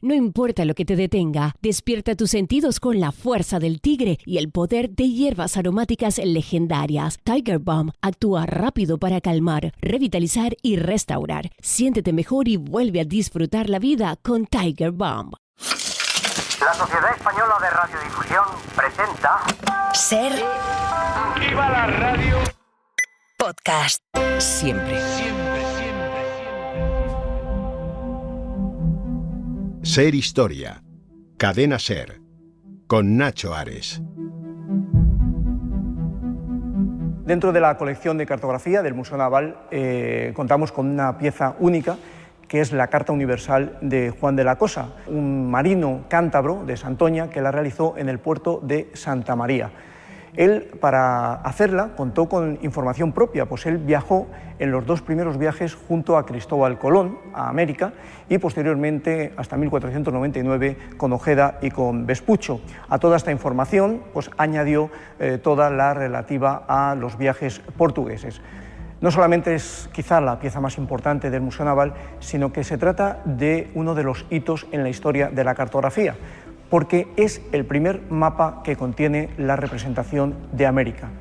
No importa lo que te detenga, despierta tus sentidos con la fuerza del tigre y el poder de hierbas aromáticas legendarias. Tiger Balm actúa rápido para calmar, revitalizar y restaurar. Siéntete mejor y vuelve a disfrutar la vida con Tiger Balm. La Sociedad Española de Radiodifusión presenta... Ser... ¡Viva la radio! Podcast. Siempre. Ser Historia. Cadena Ser. Con Nacho Ares. Dentro de la colección de cartografía del Museo Naval contamos con una pieza única que es la Carta Universal de Juan de la Cosa, un marino cántabro de Santoña que la realizó en el puerto de Santa María. Él, para hacerla, contó con información propia, pues él viajó en los dos primeros viajes junto a Cristóbal Colón a América y posteriormente, hasta 1499, con Ojeda y con Vespucho. A toda esta información pues añadió toda la relativa a los viajes portugueses. No solamente es quizá la pieza más importante del Museo Naval, sino que se trata de uno de los hitos en la historia de la cartografía, porque es el primer mapa que contiene la representación de América.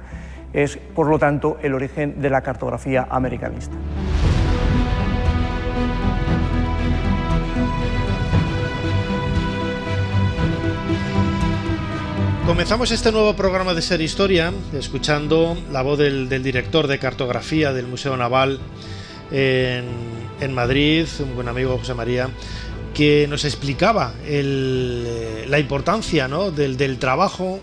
Es, por lo tanto, el origen de la cartografía americanista. Comenzamos este nuevo programa de Ser Historia escuchando la voz del director de cartografía del Museo Naval en Madrid, un buen amigo, José María, que nos explicaba la importancia, ¿no?, del trabajo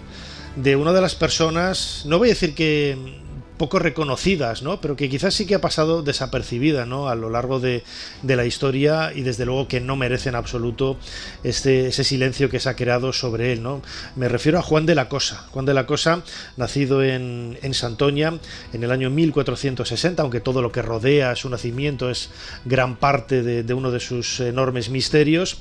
de una de las personas, no voy a decir que poco reconocidas, ¿no?, pero que quizás sí que ha pasado desapercibida, ¿no?, a lo largo de la historia, y desde luego que no merece en absoluto ese silencio que se ha creado sobre él, ¿no? Me refiero a Juan de la Cosa. Juan de la Cosa, nacido en Santoña en el año 1460, aunque todo lo que rodea su nacimiento es gran parte de uno de sus enormes misterios.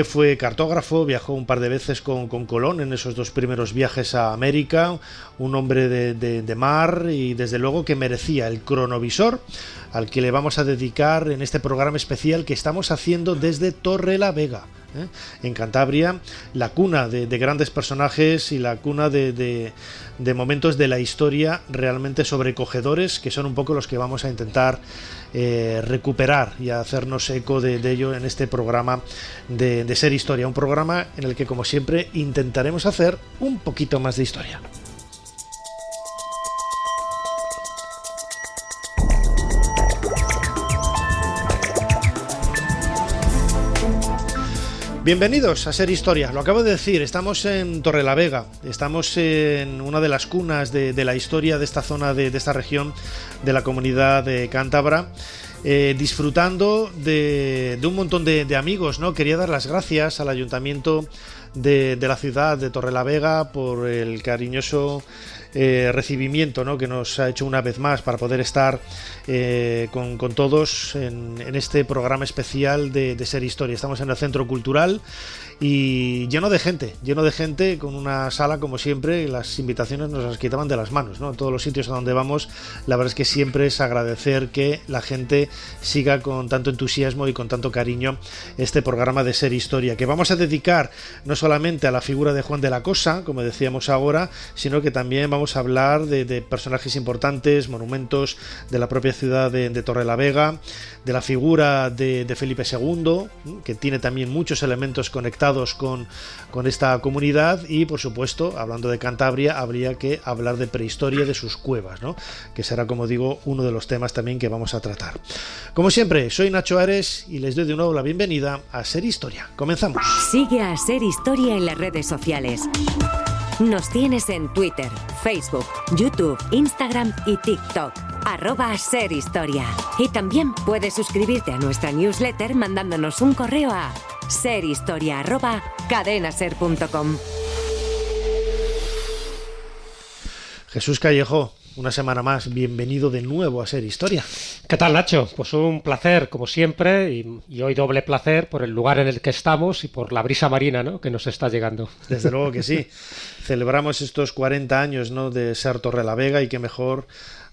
Fue cartógrafo, viajó un par de veces con Colón en esos dos primeros viajes a América, un hombre de mar, y desde luego que merecía el cronovisor al que le vamos a dedicar en este programa especial que estamos haciendo desde Torrelavega, en Cantabria, la cuna de grandes personajes y la cuna de momentos de la historia realmente sobrecogedores, que son un poco los que vamos a intentar recuperar y hacernos eco de ello en este programa de Ser Historia, un programa en el que, como siempre, intentaremos hacer un poquito más de historia. Bienvenidos a Ser Historia. Lo acabo de decir, estamos en Torrelavega, estamos en una de las cunas de la historia de esta zona, de esta región de la comunidad de cántabra, disfrutando de un montón de amigos, ¿no? Quería dar las gracias al ayuntamiento de la ciudad de Torrelavega por el cariñoso recibimiento, ¿no?, que nos ha hecho una vez más para poder estar con todos en este programa especial de Ser Historia. Estamos en el Centro Cultural y lleno de gente, con una sala, como siempre. Las invitaciones nos las quitaban de las manos, ¿no? En todos los sitios a donde vamos, la verdad es que siempre es agradecer que la gente siga con tanto entusiasmo y con tanto cariño este programa de Ser Historia, que vamos a dedicar no solamente a la figura de Juan de la Cosa, como decíamos ahora, sino que también vamos a hablar de personajes importantes, monumentos de la propia ciudad de Torrelavega, de la figura de Felipe II, que tiene también muchos elementos conectados con esta comunidad, y por supuesto, hablando de Cantabria, habría que hablar de prehistoria, de sus cuevas, ¿no?, que será, como digo, uno de los temas también que vamos a tratar. Como siempre, soy Nacho Ares y les doy de nuevo la bienvenida a Ser Historia. Comenzamos. Sigue a Ser Historia en las redes sociales. Nos tienes en Twitter, Facebook, YouTube, Instagram y TikTok. @Ser Historia. Y también puedes suscribirte a nuestra newsletter mandándonos un correo a serhistoria@cadenaser.com. Jesús Callejo, una semana más, bienvenido de nuevo a Ser Historia. ¿Qué tal, Nacho? Pues un placer, como siempre, y hoy doble placer por el lugar en el que estamos y por la brisa marina, ¿no?, que nos está llegando. Desde luego que sí. Celebramos estos 40 años, ¿no?, de Ser Torrelavega, y qué mejor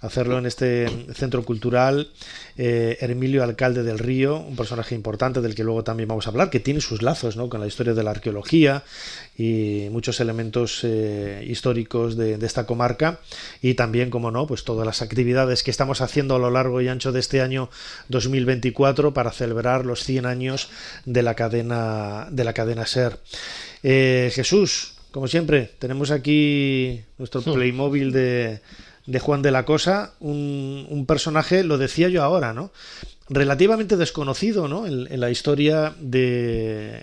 hacerlo en este centro cultural. Hermilio Alcalde del Río, un personaje importante del que luego también vamos a hablar, que tiene sus lazos, ¿no?, con la historia de la arqueología y muchos elementos históricos de esta comarca, y también, como no, pues todas las actividades que estamos haciendo a lo largo y ancho de este año 2024 para celebrar los 100 años de la cadena SER. Jesús, como siempre, tenemos aquí nuestro Playmobil de Juan de la Cosa, un personaje, lo decía yo ahora, ¿no?, relativamente desconocido, ¿no?, en la historia de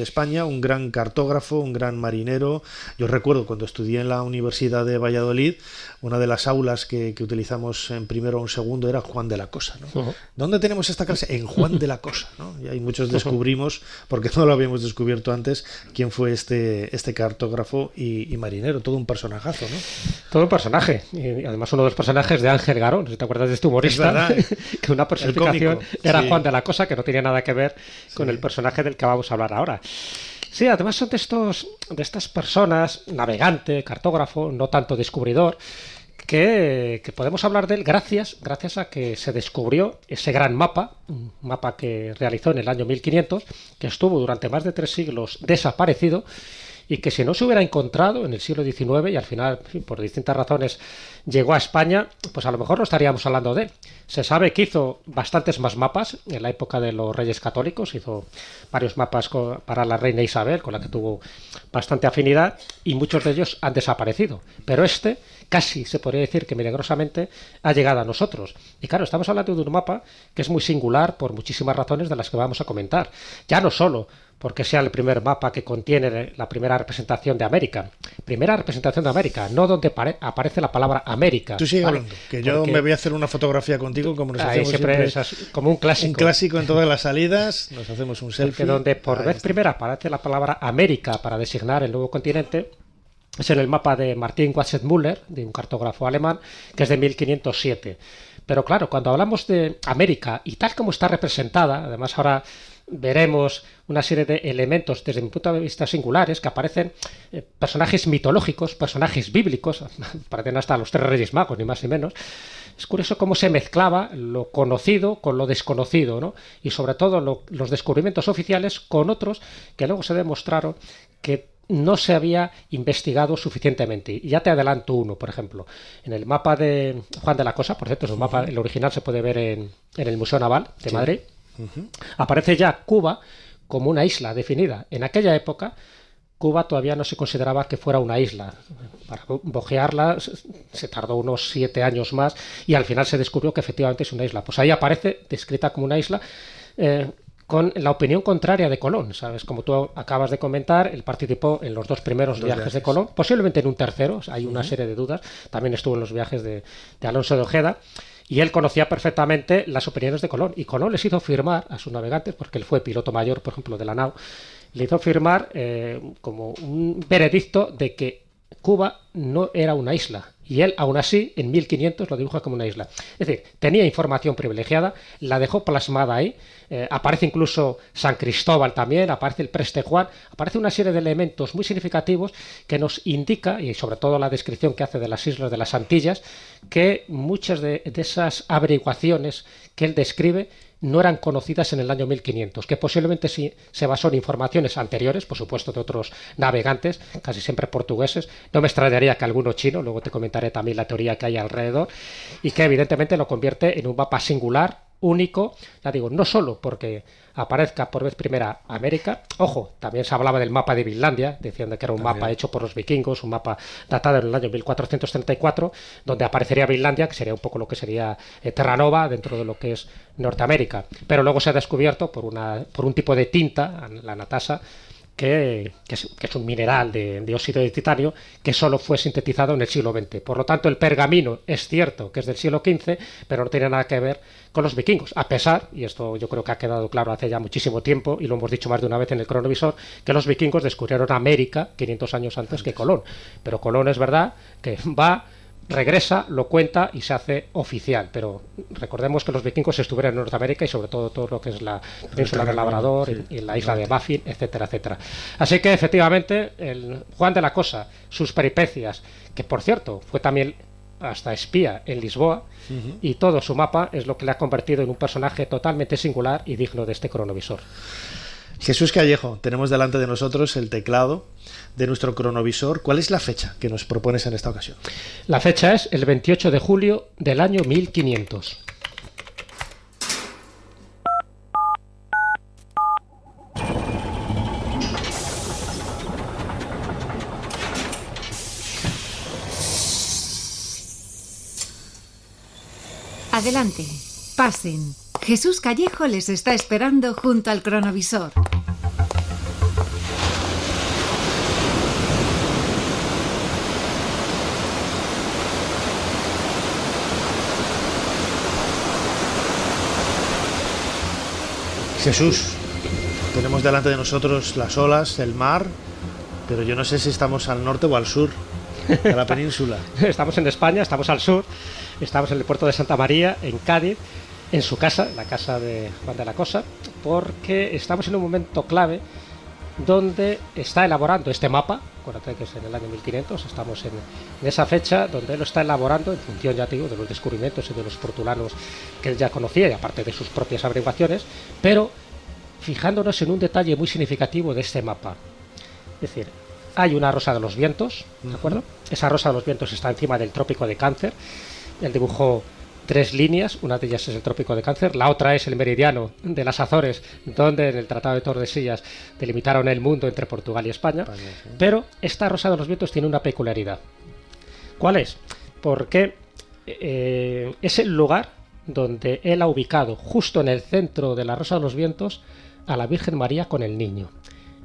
España, un gran cartógrafo, un gran marinero. Yo recuerdo cuando estudié en la Universidad de Valladolid, una de las aulas que utilizamos en primero o en segundo era Juan de la Cosa, ¿no? Uh-huh. ¿Dónde tenemos esta clase? En Juan de la Cosa, ¿no? Y ahí muchos descubrimos, porque no lo habíamos descubierto antes, quién fue este cartógrafo y marinero, todo un personajazo, ¿no? Todo un personaje, y además uno de los personajes de Ángel Garón, si te acuerdas de este humorista, que una personificación era Juan de la Cosa, que no tenía nada que ver con el personaje del que vamos a hablar ahora. Sí, además son de estas personas, navegante, cartógrafo, no tanto descubridor, que podemos hablar de él gracias a que se descubrió ese gran mapa, un mapa que realizó en el año 1500, que estuvo durante más de 3 siglos desaparecido, y que si no se hubiera encontrado en el siglo XIX y al final, por distintas razones, llegó a España, pues a lo mejor no estaríamos hablando de él. Se sabe que hizo bastantes más mapas en la época de los Reyes Católicos, hizo varios mapas para la reina Isabel, con la que tuvo bastante afinidad, y muchos de ellos han desaparecido. Pero este, casi se podría decir que milagrosamente, ha llegado a nosotros. Y claro, estamos hablando de un mapa que es muy singular por muchísimas razones de las que vamos a comentar. Ya no solo porque sea el primer mapa que contiene la primera representación de América. Primera representación de América, no donde aparece la palabra América. Tú sigue hablando, que yo me voy a hacer una fotografía contigo, como nos hacemos siempre es como un clásico. Un clásico en todas las salidas, nos hacemos un selfie. Porque donde por vez primera aparece la palabra América para designar el nuevo continente es en el mapa de Martin Watzet-Müller, de un cartógrafo alemán, que es de 1507. Pero claro, cuando hablamos de América y tal como está representada, además ahora veremos una serie de elementos desde mi punto de vista singulares que aparecen, personajes mitológicos, personajes bíblicos, parecen hasta los 3 Reyes Magos, ni más ni menos. Es curioso cómo se mezclaba lo conocido con lo desconocido, ¿no? Y sobre todo los descubrimientos oficiales con otros que luego se demostraron que no se había investigado suficientemente. Y ya te adelanto uno, por ejemplo. En el mapa de Juan de la Cosa, por cierto, es un mapa, el original se puede ver en el Museo Naval de Madrid. Aparece ya Cuba como una isla definida. En aquella época, Cuba todavía no se consideraba que fuera una isla. Para bojearla se tardó unos 7 años más y al final se descubrió que efectivamente es una isla. Pues ahí aparece descrita como una isla, con la opinión contraria de Colón, ¿sabes? Como tú acabas de comentar, él participó en los 2 primeros viajes de Colón, posiblemente en un tercero, hay una serie de dudas, también estuvo en los viajes de Alonso de Ojeda, y él conocía perfectamente las opiniones de Colón, y Colón les hizo firmar a sus navegantes, porque él fue piloto mayor, por ejemplo, de la nao, le hizo firmar como un veredicto de que Cuba no era una isla, y él aún así en 1500 lo dibuja como una isla. Es decir, tenía información privilegiada, la dejó plasmada ahí, aparece incluso San Cristóbal también, aparece el Preste Juan, aparece una serie de elementos muy significativos que nos indica, y sobre todo la descripción que hace de las islas de las Antillas, que muchas de esas averiguaciones que él describe no eran conocidas en el año 1500, que posiblemente sí se basó en informaciones anteriores, por supuesto de otros navegantes, casi siempre portugueses. No me extrañaría que alguno chino, luego te comentaré también la teoría que hay alrededor, y que evidentemente lo convierte en un mapa singular, único, ya digo, no solo porque aparezca por vez primera América, ojo, también se hablaba del mapa de Vinlandia, diciendo que era un mapa hecho por los vikingos, un mapa datado en el año 1434, donde aparecería Vinlandia, que sería un poco lo que sería Terranova dentro de lo que es Norteamérica, pero luego se ha descubierto por un tipo de tinta, la natasa, que es un mineral de dióxido de titanio que solo fue sintetizado en el siglo XX. Por lo tanto, el pergamino es cierto que es del siglo XV, pero no tiene nada que ver con los vikingos, a pesar, y esto yo creo que ha quedado claro hace ya muchísimo tiempo, y lo hemos dicho más de una vez en el cronovisor, que los vikingos descubrieron América 500 años antes que Colón. Pero Colón es verdad que regresa, lo cuenta y se hace oficial, pero recordemos que los vikingos estuvieron en Norteamérica y sobre todo lo que es la península del Labrador, y la isla de Baffin, etcétera, etcétera. Así que efectivamente el Juan de la Cosa, sus peripecias, que por cierto fue también hasta espía en Lisboa, y todo su mapa es lo que le ha convertido en un personaje totalmente singular y digno de este cronovisor. Jesús Callejo, tenemos delante de nosotros el teclado de nuestro cronovisor. ¿Cuál es la fecha que nos propones en esta ocasión? La fecha es el 28 de julio del año 1500. Adelante, pasen. Jesús Callejo les está esperando junto al cronovisor. Jesús, tenemos delante de nosotros las olas, el mar, pero yo no sé si estamos al norte o al sur de la península. Estamos en España, estamos al sur, estamos en el puerto de Santa María, en Cádiz, en su casa, la casa de Juan de la Cosa, porque estamos en un momento clave donde está elaborando este mapa. Acuérdate que es en el año 1500, estamos en esa fecha donde él lo está elaborando en función, ya te digo, de los descubrimientos y de los portulanos que él ya conocía, y aparte de sus propias averiguaciones, pero fijándonos en un detalle muy significativo de este mapa. Es decir, hay una rosa de los vientos, ¿de acuerdo? Esa rosa de los vientos está encima del trópico de Cáncer. Él dibujó 3 líneas, una de ellas es el trópico de Cáncer, la otra es el meridiano de las Azores, donde en el Tratado de Tordesillas delimitaron el mundo entre Portugal y España, sí. Pero esta rosa de los vientos tiene una peculiaridad. ¿Cuál es? Porque es el lugar donde él ha ubicado, justo en el centro de la rosa de los vientos, a la Virgen María con el niño.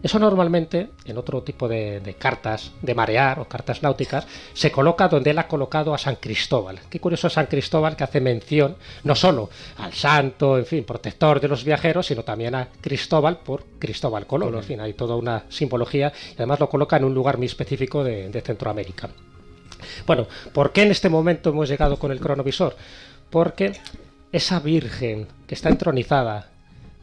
Eso normalmente, en otro tipo de cartas de marear o cartas náuticas, se coloca donde él ha colocado a San Cristóbal. Qué curioso San Cristóbal, que hace mención no solo al santo, en fin, protector de los viajeros, sino también a Cristóbal por Cristóbal Colón. En fin, hay toda una simbología y además lo coloca en un lugar muy específico de Centroamérica. Bueno, ¿por qué en este momento hemos llegado con el cronovisor? Porque esa Virgen que está entronizada,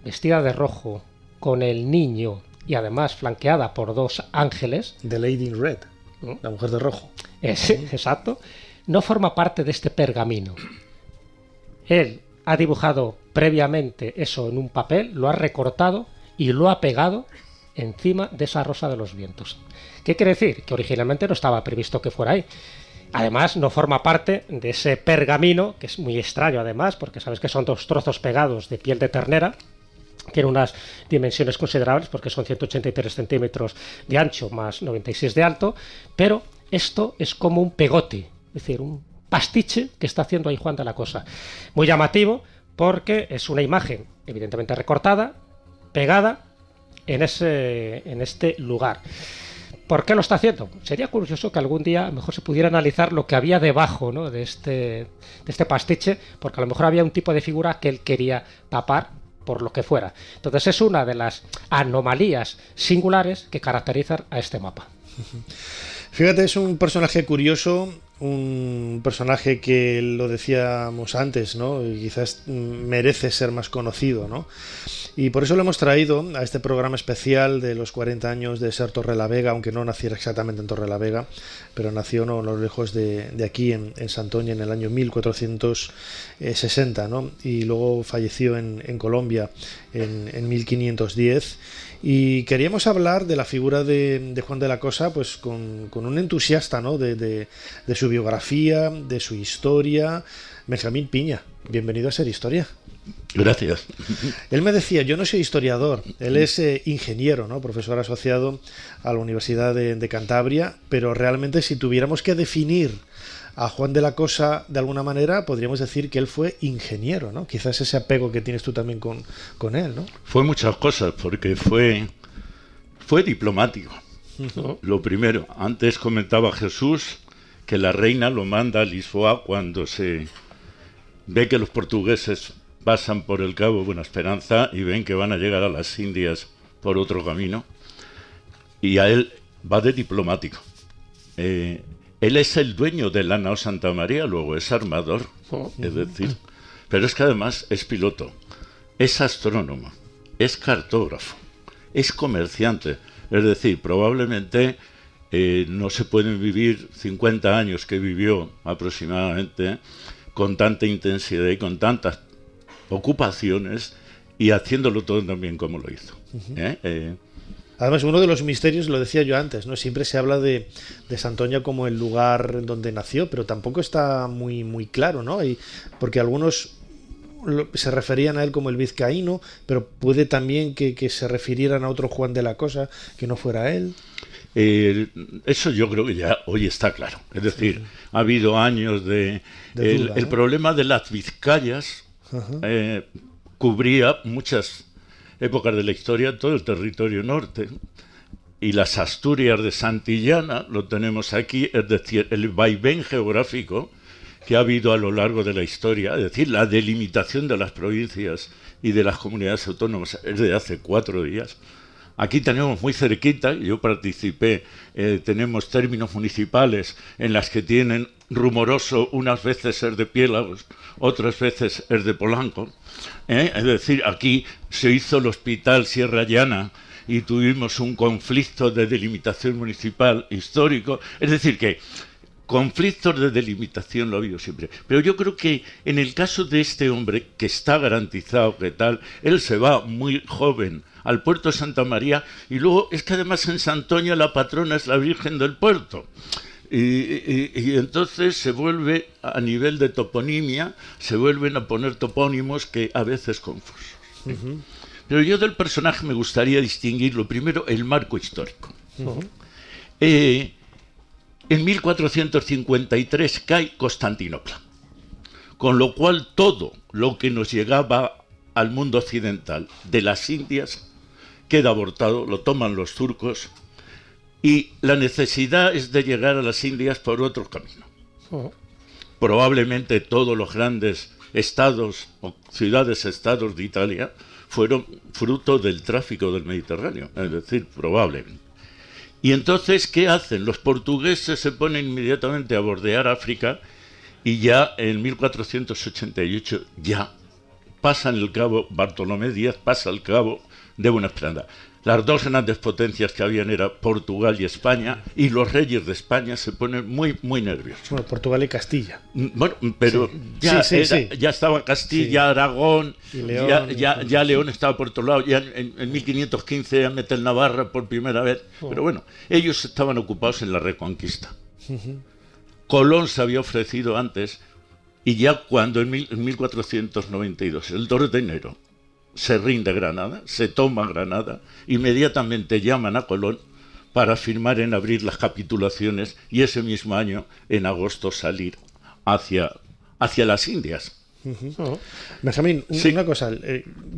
vestida de rojo, con el niño, y además flanqueada por 2 ángeles. The Lady in Red, la mujer de rojo. Exacto. No forma parte de este pergamino. Él ha dibujado previamente eso en un papel, lo ha recortado y lo ha pegado encima de esa rosa de los vientos. ¿Qué quiere decir? Que originalmente no estaba previsto que fuera ahí. Además, no forma parte de ese pergamino, que es muy extraño además, porque sabes que son 2 trozos pegados de piel de ternera. Tiene unas dimensiones considerables porque son 183 centímetros de ancho más 96 de alto, pero esto es como un pegote, es decir, un pastiche que está haciendo ahí Juan de la Cosa. Muy llamativo porque es una imagen evidentemente recortada, pegada en este lugar. ¿Por qué lo está haciendo? Sería curioso que algún día a lo mejor se pudiera analizar lo que había debajo, ¿no?, de este pastiche, porque a lo mejor había un tipo de figura que él quería tapar por lo que fuera. Entonces es una de las anomalías singulares que caracterizan a este mapa. Fíjate, es un personaje curioso, un personaje que lo decíamos antes, ¿no? Y quizás merece ser más conocido, ¿no? Y por eso lo hemos traído a este programa especial de los 40 años de ser Torrelavega, aunque no naciera exactamente en Torrelavega, pero nació no lejos de aquí, en Santoña, en el año 1460, ¿no? Y luego falleció en Colombia en 1510. Y queríamos hablar de la figura de Juan de la Cosa, pues con un entusiasta, ¿no?, de su biografía, de su historia. Benjamín Piña, bienvenido a Ser Historia. Gracias. Él me decía, yo no soy historiador, él es ingeniero, ¿no?, profesor asociado a la Universidad de Cantabria, pero realmente si tuviéramos que definir a Juan de la Cosa de alguna manera, podríamos decir que él fue ingeniero, ¿no? Quizás ese apego que tienes tú también con él, ¿no? Fue muchas cosas, porque fue diplomático. Lo primero, antes comentaba Jesús que la reina lo manda a Lisboa cuando se ve que los portugueses pasan por el Cabo Buena Esperanza y ven que van a llegar a las Indias por otro camino, y a él va de diplomático. Él es el dueño de la nao Santa María, luego es armador, es decir, pero es que además es piloto, es astrónomo, es cartógrafo, es comerciante, es decir, probablemente no se pueden vivir 50 años que vivió aproximadamente con tanta intensidad y con tantas ocupaciones y haciéndolo todo tan bien como lo hizo. Además, uno de los misterios, lo decía yo antes, ¿no? Siempre se habla de Santoña como el lugar donde nació, pero tampoco está muy, muy claro, ¿no? Porque algunos se referían a él como el vizcaíno, pero puede también que se refirieran a otro Juan de la Cosa, que no fuera él. Eso yo creo que ya hoy está claro. Es decir, ha habido años de duda, el problema de las Vizcayas cubría muchas épocas de la historia, todo el territorio norte, y las Asturias de Santillana lo tenemos aquí, es decir, el vaivén geográfico que ha habido a lo largo de la historia, es decir, la delimitación de las provincias y de las comunidades autónomas es de hace 4 días. Aquí tenemos muy cerquita, yo participé, tenemos términos municipales en las que tienen rumoroso unas veces es de Piélagos, otras veces es de Polanco. Es decir, aquí se hizo el Hospital Sierra Llana y tuvimos un conflicto de delimitación municipal histórico. Es decir, que conflictos de delimitación lo ha habido siempre. Pero yo creo que en el caso de este hombre, que está garantizado que tal, él se va muy joven al puerto de Santa María, y luego es que además en Santoña la patrona es la Virgen del Puerto. Y entonces se vuelve, a nivel de toponimia, se vuelven a poner topónimos que a veces confusos. Pero yo del personaje me gustaría distinguir, lo primero, el marco histórico. En 1453 cae Constantinopla, con lo cual todo lo que nos llegaba al mundo occidental de las Indias queda abortado, lo toman los turcos, y la necesidad es de llegar a las Indias por otro camino. Probablemente todos los grandes estados o ciudades-estados de Italia fueron fruto del tráfico del Mediterráneo, es decir, probablemente. Y entonces, ¿qué hacen? Los portugueses se ponen inmediatamente a bordear África, y ya en 1488 ya pasan el cabo, Bartolomé Díaz pasa el cabo de Buena Esperanza. Las dos grandes potencias que habían eran Portugal y España, y los reyes de España se ponen muy, muy nerviosos. Bueno, Portugal y Castilla. Bueno, pero ya estaba Castilla, Aragón, y León, ya León estaba por otro lado, ya en 1515 ya meten Navarra por primera vez. Pero bueno, ellos estaban ocupados en la reconquista. Colón se había ofrecido antes, y ya cuando en 1492, el 2 de enero, se rinde Granada, se toma Granada, inmediatamente llaman a Colón para firmar en abril las capitulaciones, y ese mismo año, en agosto, salir hacia las Indias. Benjamín, una cosa,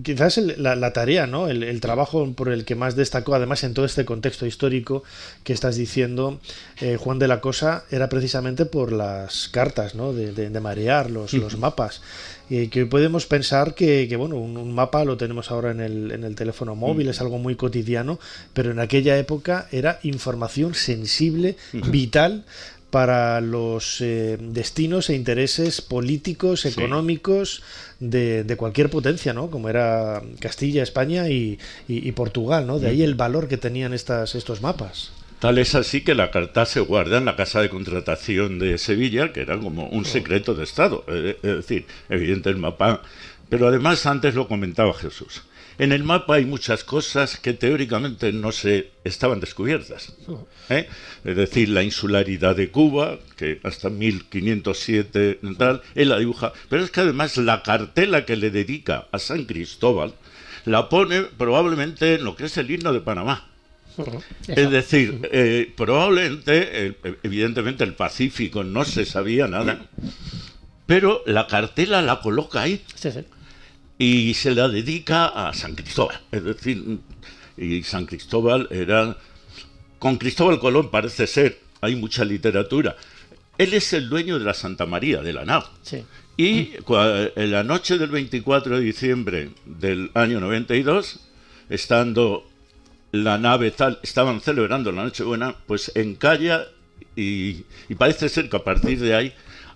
quizás la tarea, ¿no? El trabajo por el que más destacó, además en todo este contexto histórico que estás diciendo, Juan de la Cosa, era precisamente por las cartas, ¿no? de marear los mapas, que podemos pensar que bueno, un mapa lo tenemos ahora en el teléfono móvil, es algo muy cotidiano, pero en aquella época era información sensible, vital para los destinos e intereses políticos, económicos de cualquier potencia, ¿no? Como era Castilla, España y Portugal, ¿no? De ahí el valor que tenían estos mapas. Tal es así que la carta se guarda en la Casa de Contratación de Sevilla, que era como un secreto de Estado. Es decir, evidente el mapa. Pero además, antes lo comentaba Jesús, en el mapa hay muchas cosas que teóricamente no estaban descubiertas. Es decir, la insularidad de Cuba, que hasta 1507 tal, él la dibuja. Pero es que además la cartela que le dedica a San Cristóbal la pone probablemente en lo que es el himno de Panamá. Es decir, probablemente, evidentemente el Pacífico no se sabía nada, pero la cartela la coloca ahí. Y se la dedica a San Cristóbal. Es decir, y San Cristóbal era... Con Cristóbal Colón parece ser, hay mucha literatura. Él es el dueño de la Santa María, de la nave. Y en la noche del 24 de diciembre del año 92, estando la nave tal, estaban celebrando la Nochebuena, pues encalla, y parece ser que a partir de ahí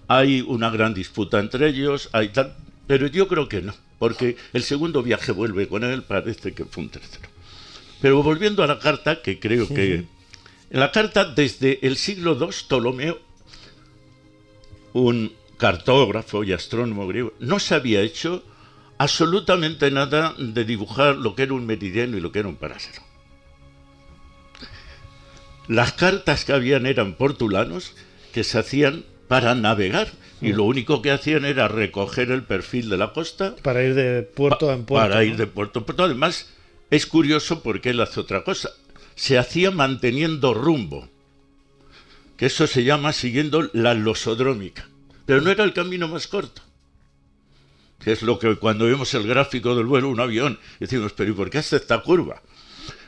hay una gran disputa entre ellos, hay tal, pero yo creo que no, porque el segundo viaje vuelve con él, parece que fue un tercero. Pero volviendo a la carta, que creo que En la carta, desde el siglo II, Ptolomeo, un cartógrafo y astrónomo griego, no se había hecho absolutamente nada de dibujar lo que era un meridiano y lo que era un paralelo. Las cartas que habían eran portulanos que se hacían para navegar y lo único que hacían era recoger el perfil de la costa para ir de puerto en puerto. Para ir de puerto en puerto. Además, es curioso porque él hace otra cosa. Se hacía manteniendo rumbo, que eso se llama siguiendo la losodrómica. Pero no era el camino más corto. Que es lo que cuando vemos el gráfico del vuelo de un avión, decimos, pero ¿y por qué hace esta curva?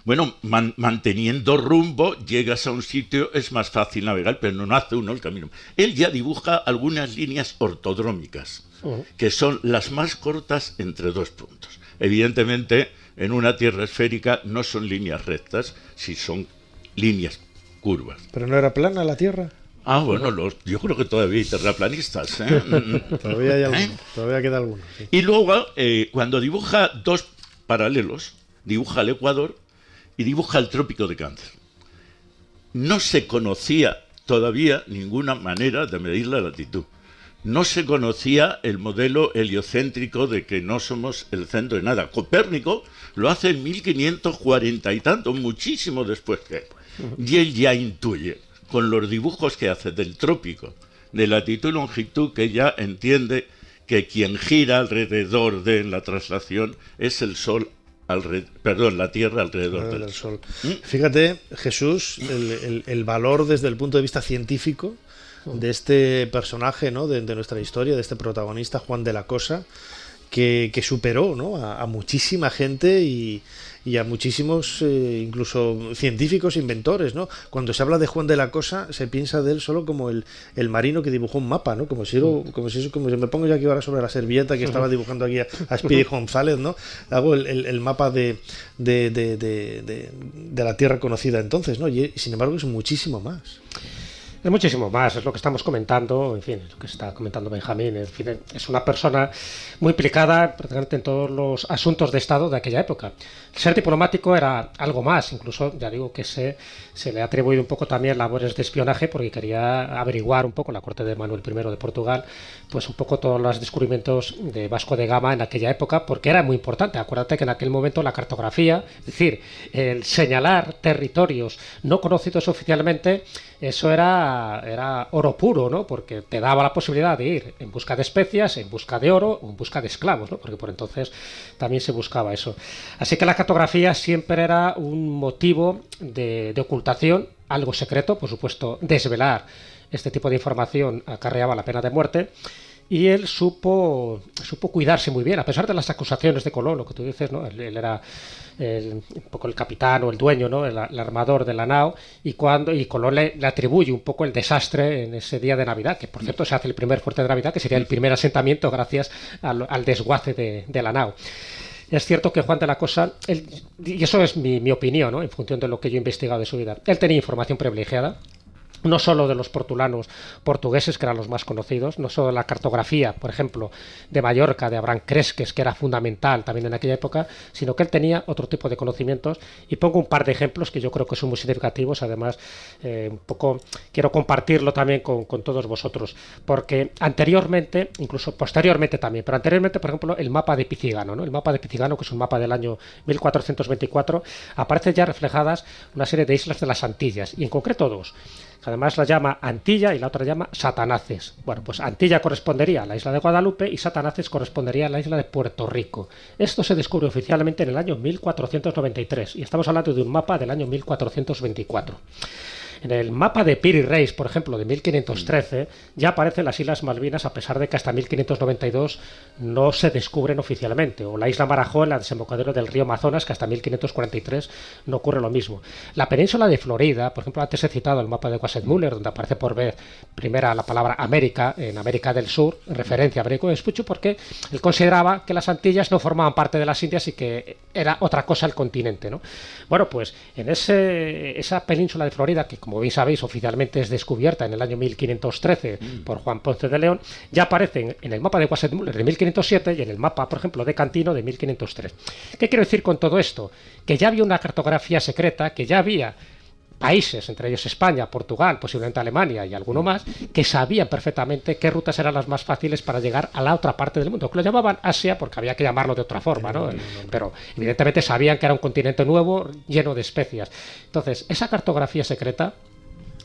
Bueno, manteniendo rumbo, llegas a un sitio, es más fácil navegar, pero no hace uno el camino. Él ya dibuja algunas líneas ortodrómicas, que son las más cortas entre dos puntos. Evidentemente, en una tierra esférica no son líneas rectas, si son líneas curvas. ¿Pero no era plana la Tierra? Ah, bueno, yo creo que todavía hay terraplanistas. Todavía hay algunos, todavía queda alguno. Sí. Y luego, cuando dibuja dos paralelos, dibuja el Ecuador y dibuja el Trópico de Cáncer. No se conocía todavía ninguna manera de medir la latitud. No se conocía el modelo heliocéntrico de que no somos el centro de nada. Copérnico lo hace en 1540 y tanto, muchísimo después que él. Y él ya intuye, con los dibujos que hace del trópico, de latitud y longitud, que ya entiende que quien gira alrededor de la traslación es el Sol, la Tierra alrededor del Sol. Fíjate, Jesús, el valor desde el punto de vista científico de este personaje, ¿no? de nuestra historia, de este protagonista, Juan de la Cosa, que superó, ¿no? a muchísima gente y a muchísimos incluso científicos, inventores, ¿no? Cuando se habla de Juan de la Cosa se piensa de él solo como el marino que dibujó un mapa, ¿no? Como si me pongo yo aquí ahora sobre la servilleta que estaba dibujando aquí a Speedy González, ¿no? Hago el mapa de la Tierra conocida entonces, ¿no? Y sin embargo es muchísimo más. Es muchísimo más, es lo que estamos comentando, en fin, lo que está comentando Benjamín, en fin, es una persona muy implicada prácticamente en todos los asuntos de Estado de aquella época. El ser diplomático era algo más, incluso, ya digo que se le ha atribuido un poco también labores de espionaje porque quería averiguar un poco la corte de Manuel I de Portugal, pues un poco todos los descubrimientos de Vasco de Gama en aquella época, porque era muy importante. Acuérdate que en aquel momento la cartografía, es decir, el señalar territorios no conocidos oficialmente, eso era oro puro, ¿no? Porque te daba la posibilidad de ir en busca de especias, en busca de oro o en busca de esclavos, ¿no? Porque por entonces también se buscaba eso. Así que la cartografía siempre era un motivo de ocultación, algo secreto, por supuesto, desvelar este tipo de información acarreaba la pena de muerte. Y él supo cuidarse muy bien, a pesar de las acusaciones de Colón, lo que tú dices, ¿no? Él era un poco el capitán o el dueño, ¿no? el armador de la nao, y Colón le atribuye un poco el desastre en ese día de Navidad, que por cierto se hace el primer fuerte de Navidad, que sería el primer asentamiento gracias al desguace de la nao. Es cierto que Juan de la Cosa, y eso es mi opinión, ¿no? En función de lo que yo he investigado de su vida, él tenía información privilegiada, no solo de los portulanos portugueses, que eran los más conocidos, no solo de la cartografía, por ejemplo, de Mallorca, de Abraham Cresques, que era fundamental también en aquella época, sino que él tenía otro tipo de conocimientos. Y pongo un par de ejemplos que yo creo que son muy significativos. Además, un poco quiero compartirlo también con todos vosotros, porque anteriormente, incluso posteriormente también, pero anteriormente, por ejemplo, el mapa de Picigano, ¿no? El mapa de Picigano, que es un mapa del año 1424, aparece ya reflejadas una serie de islas de las Antillas, y en concreto dos. Además la llama Antilla y la otra llama Satanaces. Bueno, pues Antilla correspondería a la isla de Guadalupe y Satanaces correspondería a la isla de Puerto Rico. Esto se descubre oficialmente en el año 1493 y estamos hablando de un mapa del año 1424. En el mapa de Piri Reis, por ejemplo, de 1513, ya aparecen las Islas Malvinas, a pesar de que hasta 1592 no se descubren oficialmente, o la isla Marajó en la desembocadura del río Amazonas, que hasta 1543 no ocurre lo mismo. La península de Florida, por ejemplo, antes he citado el mapa de Wassermüller, donde aparece por vez primera la palabra América, en América del Sur, en referencia a Américo Vespucci, porque él consideraba que las Antillas no formaban parte de las Indias y que era otra cosa el continente, ¿no? Bueno, pues en esa península de Florida, que como bien sabéis oficialmente es descubierta en el año 1513 por Juan Ponce de León, ya aparecen en el mapa de Wassermüller de 1507 y en el mapa, por ejemplo, de Cantino de 1503. ¿Qué quiero decir con todo esto? Que ya había una cartografía secreta, que ya había países, entre ellos España, Portugal, posiblemente Alemania y alguno más, que sabían perfectamente qué rutas eran las más fáciles para llegar a la otra parte del mundo, que lo llamaban Asia porque había que llamarlo de otra forma, ¿no? Pero evidentemente sabían que era un continente nuevo, lleno de especias. Entonces, esa cartografía secreta,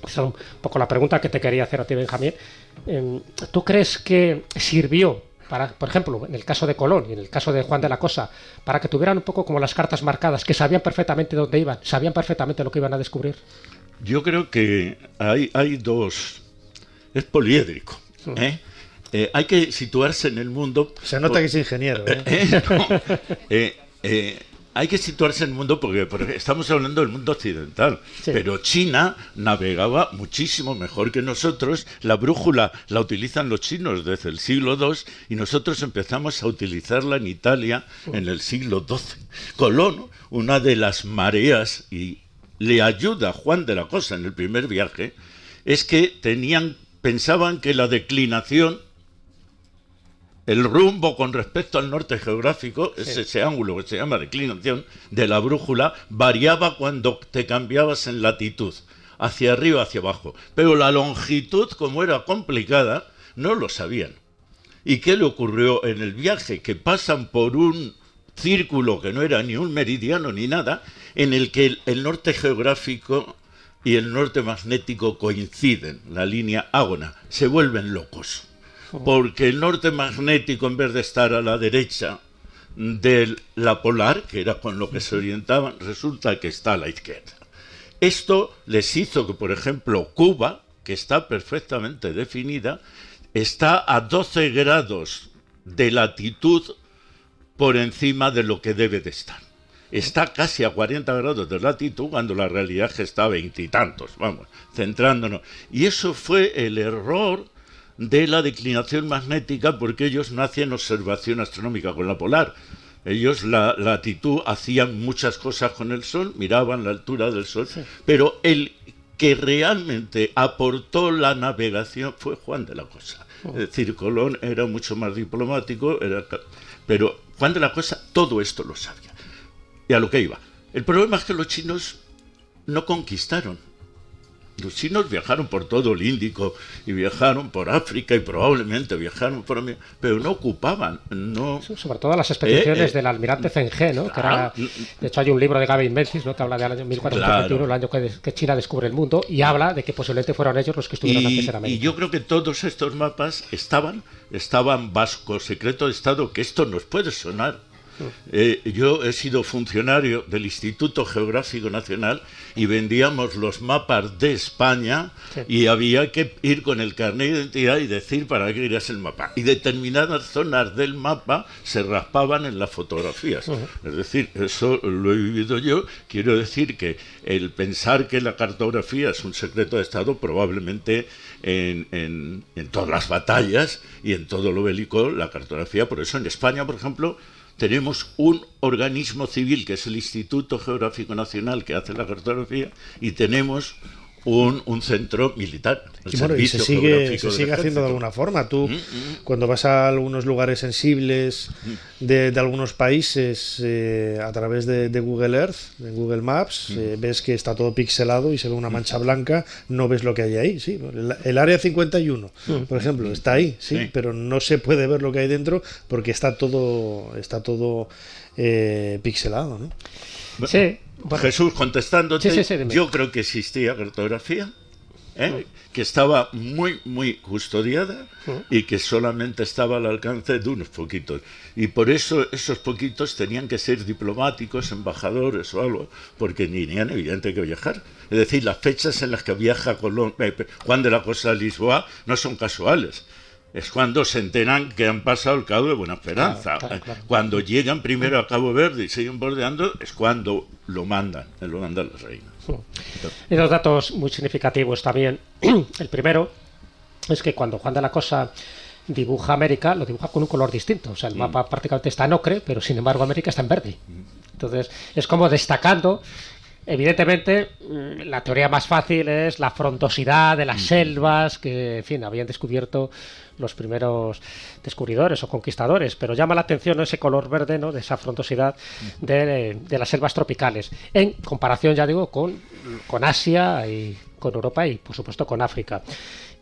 es un poco la pregunta que te quería hacer a ti, Benjamín, ¿tú crees que sirvió para, por ejemplo, en el caso de Colón y en el caso de Juan de la Cosa, para que tuvieran un poco como las cartas marcadas, que sabían perfectamente dónde iban, sabían perfectamente lo que iban a descubrir? Yo creo que hay dos... Es poliédrico, ¿eh? Hay que situarse en el mundo... Se nota que es ingeniero, hay que situarse en el mundo porque estamos hablando del mundo occidental, sí. Pero China navegaba muchísimo mejor que nosotros. La brújula la utilizan los chinos desde el siglo II y nosotros empezamos a utilizarla en Italia en el siglo XII. Colón, una de las mareas, y le ayuda a Juan de la Cosa en el primer viaje, es que pensaban que la declinación, el rumbo con respecto al norte geográfico, sí, ese ángulo que se llama declinación de la brújula, variaba cuando te cambiabas en latitud, hacia arriba, hacia abajo. Pero la longitud, como era complicada, no lo sabían. ¿Y qué le ocurrió en el viaje? Que pasan por un círculo que no era ni un meridiano ni nada, en el que el norte geográfico y el norte magnético coinciden, la línea ágona, se vuelven locos. Porque el norte magnético, en vez de estar a la derecha de la polar, que era con lo que se orientaban, resulta que está a la izquierda. Esto les hizo que, por ejemplo, Cuba, que está perfectamente definida, está a 12 grados de latitud por encima de lo que debe de estar. Está casi a 40 grados de latitud cuando la realidad es que está a 20 y tantos, vamos, centrándonos. Y eso fue el error de la declinación magnética, porque ellos no hacían observación astronómica con la polar. Ellos la latitud hacían muchas cosas con el Sol, miraban la altura del Sol, sí. Pero el que realmente aportó la navegación fue Juan de la Cosa. Es decir, Colón era mucho más diplomático, pero Juan de la Cosa todo esto lo sabía. Y a lo que iba. El problema es que los chinos no conquistaron. Los chinos viajaron por todo el Índico y viajaron por África y probablemente viajaron por... pero no ocupaban, no... Sobre todo las expediciones del almirante Zheng, ¿no? Que era, de hecho hay un libro de Gavin Menzies, ¿no? Que habla del año 1421, el año que China descubre el mundo, y habla de que posiblemente fueron ellos los que estuvieron antes en América. Y yo creo que todos estos mapas estaban bajo secreto de Estado, que esto nos puede sonar. Yo he sido funcionario del Instituto Geográfico Nacional y vendíamos los mapas de España, sí. Y había que ir con el carnet de identidad y decir para qué querías el mapa. Y determinadas zonas del mapa se raspaban en las fotografías. Es decir, eso lo he vivido yo. Quiero decir que el pensar que la cartografía es un secreto de Estado, probablemente en todas las batallas y en todo lo bélico, la cartografía, por eso en España, por ejemplo, tenemos un organismo civil que es el Instituto Geográfico Nacional, que hace la cartografía, y tenemos un centro militar. Y bueno, y se sigue haciendo de alguna forma. Tú, cuando vas a algunos lugares sensibles de algunos países a través de Google Earth, de Google Maps, ves que está todo pixelado y se ve una mancha blanca, no ves lo que hay ahí. Sí, el área 51, por ejemplo, está ahí, sí, pero no se puede ver lo que hay dentro porque está todo pixelado, ¿no? Sí. Bueno, Jesús, contestándote, sí, yo creo que existía cartografía, que estaba muy, muy custodiada y que solamente estaba al alcance de unos poquitos. Y por eso esos poquitos tenían que ser diplomáticos, embajadores o algo, porque tenían evidente que viajar. Es decir, las fechas en las que viaja Juan de la Cosa a Lisboa no son casuales. Es cuando se enteran que han pasado el Cabo de Buena Esperanza. Claro. Cuando llegan primero a Cabo Verde y siguen bordeando, es cuando lo mandan la reina. Y dos datos muy significativos también. El primero es que cuando Juan de la Cosa dibuja América, lo dibuja con un color distinto. O sea, el mapa prácticamente está en ocre, pero sin embargo América está en verde. Entonces, es como destacando. Evidentemente, la teoría más fácil es la frondosidad de las selvas que, en fin, habían descubierto los primeros descubridores o conquistadores, pero llama la atención ese color verde, ¿no?, de esa frondosidad de las selvas tropicales, en comparación, ya digo, con con Asia y con Europa y por supuesto con África.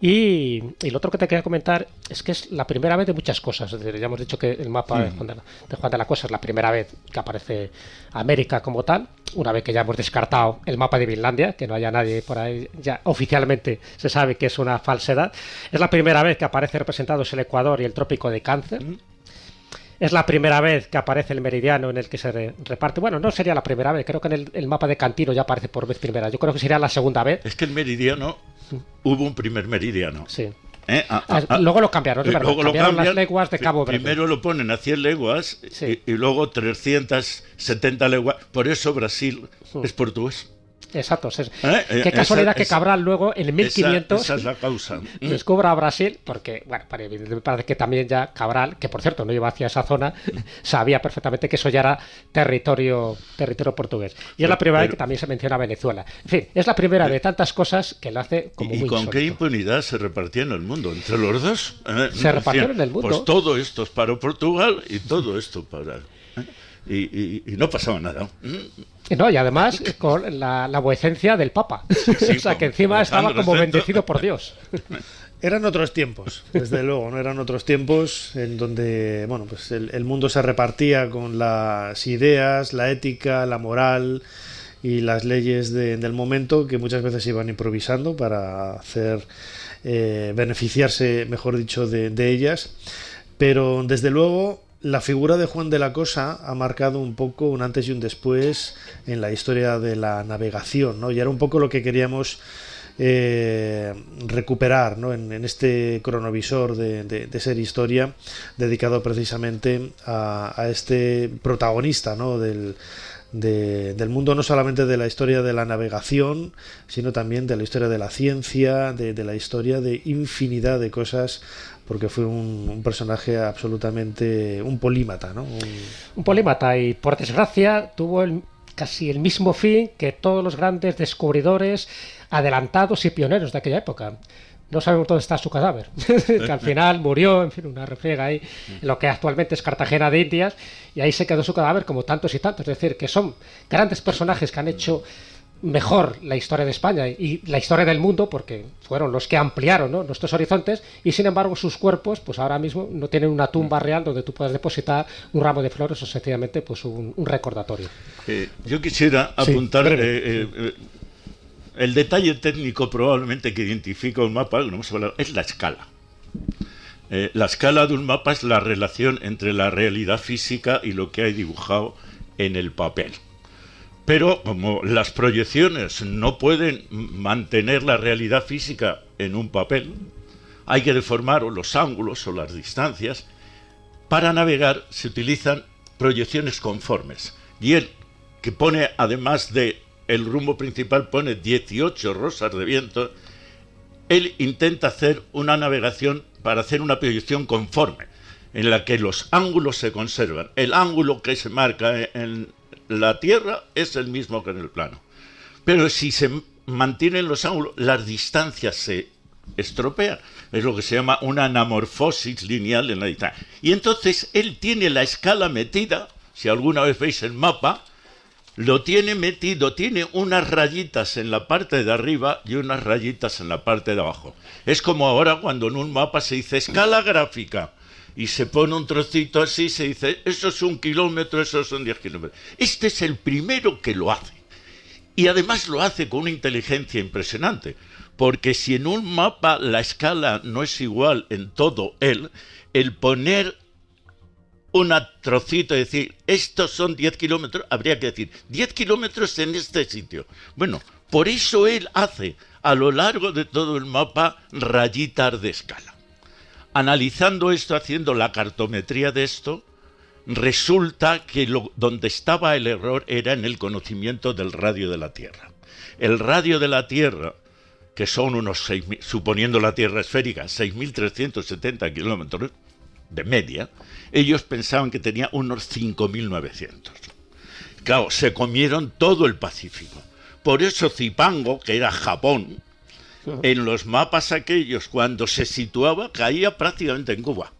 Y lo otro que te quería comentar es que es la primera vez de muchas cosas. Es decir, ya hemos dicho que el mapa de Juan de la Cosa es la primera vez que aparece América como tal, una vez que ya hemos descartado el mapa de Finlandia, que no haya nadie por ahí, ya oficialmente se sabe que es una falsedad. Es la primera vez que aparece representados el Ecuador y el Trópico de Cáncer. Es la primera vez que aparece el meridiano en el que se reparte. Bueno, no sería la primera vez, creo que en el mapa de Cantino ya aparece por vez primera. Yo creo que sería la segunda vez. Es que el meridiano, hubo un primer meridiano. Sí. Luego lo cambiaron, es verdad. Luego cambiaron las leguas de Cabo Verde. Primero lo ponen a 100 leguas y luego 370 leguas. Por eso Brasil es portugués. Exacto. Qué casualidad que Cabral luego en 1500 esa es la causa. Descubra Brasil, porque bueno, me parece que también ya Cabral, que por cierto no iba hacia esa zona, sabía perfectamente que eso ya era territorio portugués. Y es la primera vez que también se menciona Venezuela. En fin, es la primera de tantas cosas que lo hace como muy insólito. ¿Y con qué impunidad se repartía en el mundo? ¿Entre los dos? Se repartieron en el mundo. Pues todo esto es para Portugal y todo esto para... Y no pasaba nada. No, y además con la vuecencia del Papa. Sí, o sea, que encima estaba como bendecido por Dios. Eran otros tiempos, desde luego, ¿no? Eran otros tiempos en donde, bueno, pues el mundo se repartía con las ideas, la ética, la moral y las leyes del momento, que muchas veces iban improvisando para hacer beneficiarse, mejor dicho, de ellas. Pero desde luego la figura de Juan de la Cosa ha marcado un poco un antes y un después en la historia de la navegación, ¿no? Y era un poco lo que queríamos recuperar, ¿no? en este cronovisor de Ser Historia, dedicado precisamente a este protagonista, ¿no? del mundo, no solamente de la historia de la navegación, sino también de la historia de la ciencia, de la historia de infinidad de cosas, porque fue un personaje absolutamente un polímata, ¿no? Un polímata, y por desgracia tuvo casi el mismo fin que todos los grandes descubridores, adelantados y pioneros de aquella época. No sabemos dónde está su cadáver, que al final murió, en fin, una refriega ahí, en lo que actualmente es Cartagena de Indias, y ahí se quedó su cadáver como tantos y tantos. Es decir, que son grandes personajes que han hecho mejor la historia de España y la historia del mundo, porque fueron los que ampliaron, ¿no?, nuestros horizontes, y sin embargo sus cuerpos pues ahora mismo no tienen una tumba real donde tú puedas depositar un ramo de flores o sencillamente pues un recordatorio. Yo quisiera apuntar el detalle técnico probablemente que identifica un mapa, no hemos hablado, es la escala. La escala de un mapa es la relación entre la realidad física y lo que hay dibujado en el papel. Pero como las proyecciones no pueden mantener la realidad física en un papel, hay que deformar o los ángulos o las distancias. Para navegar se utilizan proyecciones conformes. Y él, que pone, además de el rumbo principal, pone 18 rosas de viento, él intenta hacer una navegación para hacer una proyección conforme, en la que los ángulos se conservan. El ángulo que se marca en la Tierra es el mismo que en el plano. Pero si se mantienen los ángulos, las distancias se estropean. Es lo que se llama una anamorfosis lineal en la distancia. Y entonces él tiene la escala metida, si alguna vez veis el mapa, lo tiene metido, tiene unas rayitas en la parte de arriba y unas rayitas en la parte de abajo. Es como ahora cuando en un mapa se dice escala gráfica, y se pone un trocito así, se dice, eso es 1 kilómetro, eso son 10 kilómetros. Este es el primero que lo hace. Y además lo hace con una inteligencia impresionante, porque si en un mapa la escala no es igual en todo él, el poner un trocito y decir, estos son 10 kilómetros, habría que decir, 10 kilómetros en este sitio. Bueno, por eso él hace a lo largo de todo el mapa rayitas de escala. Analizando esto, haciendo la cartometría de esto, resulta que donde estaba el error era en el conocimiento del radio de la Tierra. El radio de la Tierra, que son unos 6.000, suponiendo la Tierra esférica, 6.370 kilómetros de media, ellos pensaban que tenía unos 5.900. Claro, se comieron todo el Pacífico. Por eso Zipango, que era Japón, en los mapas aquellos, cuando se situaba, caía prácticamente en Cuba.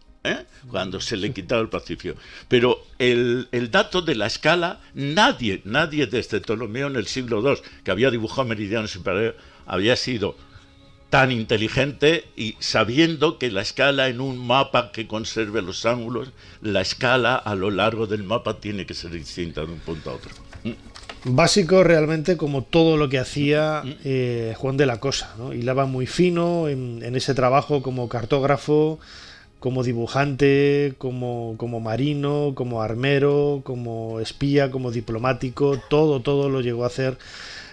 cuando se le quitaba el Pacífico. Pero el dato de la escala, nadie desde Ptolomeo en el siglo II, que había dibujado meridianos y paralelos, había sido tan inteligente y sabiendo que la escala en un mapa que conserve los ángulos, la escala a lo largo del mapa tiene que ser distinta de un punto a otro. Básico realmente, como todo lo que hacía Juan de la Cosa, ¿no? Hilaba muy fino en ese trabajo como cartógrafo, como dibujante, como marino, como armero, como espía, como diplomático, todo lo llegó a hacer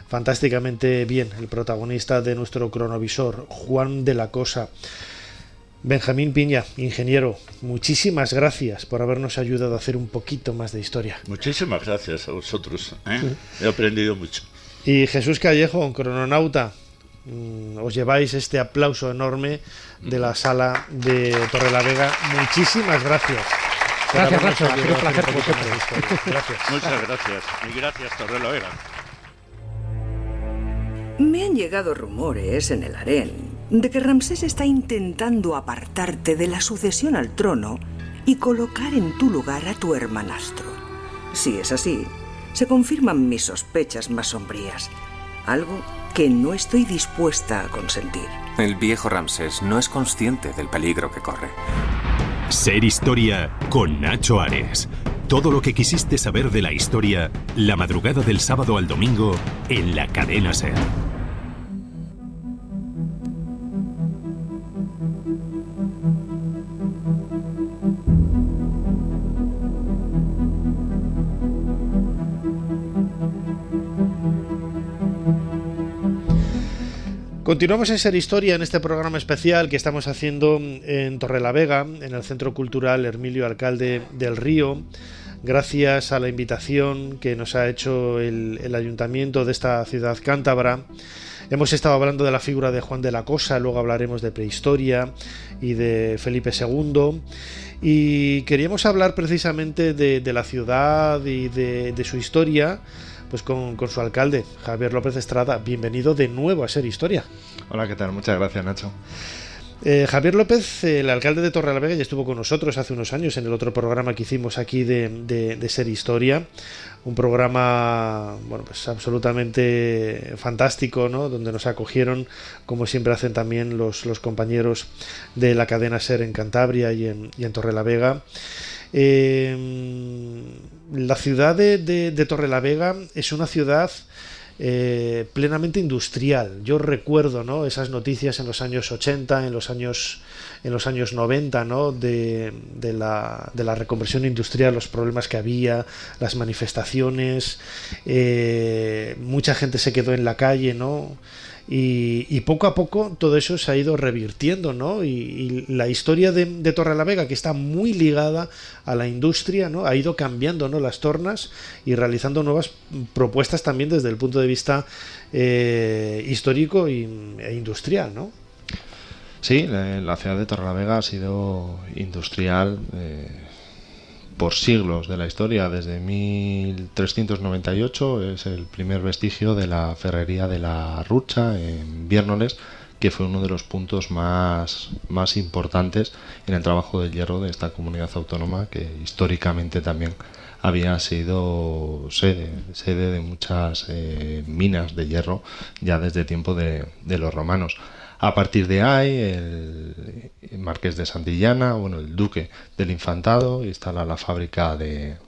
fantásticamente bien el protagonista de nuestro cronovisor, Juan de la Cosa. Benjamín Piña, ingeniero, muchísimas gracias por habernos ayudado a hacer un poquito más de historia. Muchísimas gracias a vosotros, he aprendido mucho. Y Jesús Callejo, crononauta, os lleváis este aplauso enorme de la sala de Torrelavega. Muchísimas gracias. Gracias, Nacho, ha sido un placer. Gracias. Muchas gracias. Y gracias, Torrelavega. Me han llegado rumores en el harén de que Ramsés está intentando apartarte de la sucesión al trono y colocar en tu lugar a tu hermanastro. Si es así, se confirman mis sospechas más sombrías, algo que no estoy dispuesta a consentir. El viejo Ramsés no es consciente del peligro que corre. Ser Historia con Nacho Ares. Todo lo que quisiste saber de la historia, la madrugada del sábado al domingo en la cadena SER. Continuamos en Ser Historia, en este programa especial que estamos haciendo en Torrelavega, en el Centro Cultural Hermilio Alcalde del Río, gracias a la invitación que nos ha hecho el ayuntamiento de esta ciudad cántabra. Hemos estado hablando de la figura de Juan de la Cosa, luego hablaremos de prehistoria y de Felipe II, y queríamos hablar precisamente de la ciudad y de su historia, pues con su alcalde, Javier López Estrada. Bienvenido de nuevo a Ser Historia. Hola, ¿qué tal? Muchas gracias, Nacho. Javier López, el alcalde de Torrelavega, ya estuvo con nosotros hace unos años en el otro programa que hicimos aquí de Ser Historia, un programa, bueno, pues absolutamente fantástico, ¿no? Donde nos acogieron, como siempre hacen también los compañeros de la cadena SER en Cantabria y en Torrelavega. La ciudad de Torrelavega es una ciudad plenamente industrial. Yo recuerdo, ¿no?, esas noticias en los años 80, en los años 90, ¿no?, de la reconversión industrial, los problemas que había, las manifestaciones, mucha gente se quedó en la calle, ¿no? Y poco a poco todo eso se ha ido revirtiendo, ¿no? Y la historia de Torrelavega, que está muy ligada a la industria, ¿no?, ha ido cambiando, ¿no?, las tornas y realizando nuevas propuestas también desde el punto de vista histórico e industrial, ¿no? Sí, la ciudad de Torrelavega ha sido industrial por siglos de la historia. Desde 1398 es el primer vestigio de la ferrería de la Rucha en Viérnoles, que fue uno de los puntos más importantes en el trabajo del hierro de esta comunidad autónoma, que históricamente también había sido sede de muchas minas de hierro ya desde tiempo de los romanos. A partir de ahí, el marqués de Santillana, bueno, el duque del Infantado, instala la fábrica de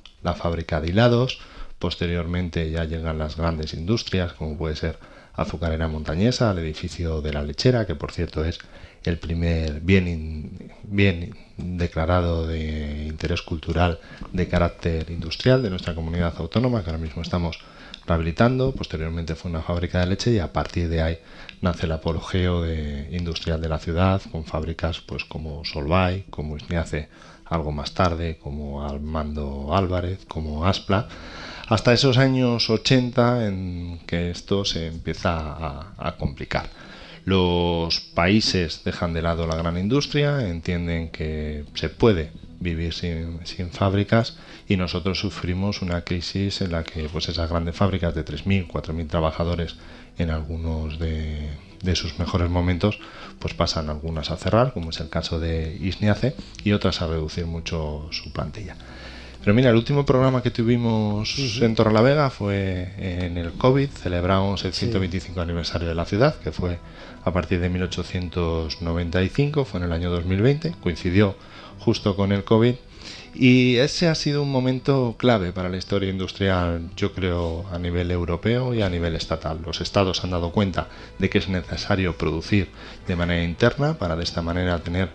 hilados. Posteriormente ya llegan las grandes industrias, como puede ser Azucarera Montañesa, el edificio de la lechera, que por cierto es el primer bien declarado de interés cultural de carácter industrial de nuestra comunidad autónoma, que ahora mismo estamos rehabilitando. Posteriormente fue una fábrica de leche y a partir de ahí nace el apogeo industrial de la ciudad, con fábricas pues como Solvay, como Isniace algo más tarde, como Armando Álvarez, como Aspla, hasta esos años 80 en que esto se empieza a complicar. Los países dejan de lado la gran industria, entienden que se puede vivir sin fábricas, y nosotros sufrimos una crisis en la que pues esas grandes fábricas de 3.000, 4.000 trabajadores en algunos de de sus mejores momentos, pues pasan algunas a cerrar, como es el caso de Isniace, y otras a reducir mucho su plantilla. Pero mira, el último programa que tuvimos en Torrelavega fue en el COVID. Celebramos el 125 aniversario de la ciudad, que fue a partir de 1895, fue en el año 2020, coincidió justo con el COVID, y ese ha sido un momento clave para la historia industrial, yo creo, a nivel europeo y a nivel estatal. Los estados han dado cuenta de que es necesario producir de manera interna para de esta manera tener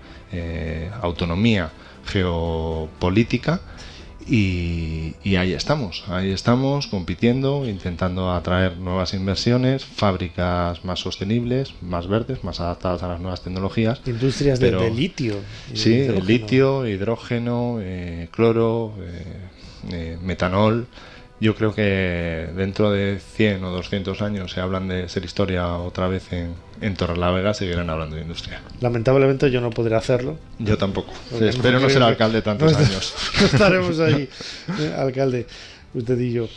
autonomía geopolítica. Y ahí estamos compitiendo, intentando atraer nuevas inversiones, fábricas más sostenibles, más verdes, más adaptadas a las nuevas tecnologías. Industrias de litio. Sí, hidrógeno. Litio, hidrógeno, cloro, metanol. Yo creo que dentro de 100 o 200 años se hablan de Ser Historia otra vez en Torrelavega, seguirán hablando de industria. Lamentablemente yo no podré hacerlo. Yo tampoco. Espero no ser alcalde tantos años. No estaremos ahí, alcalde, usted y yo.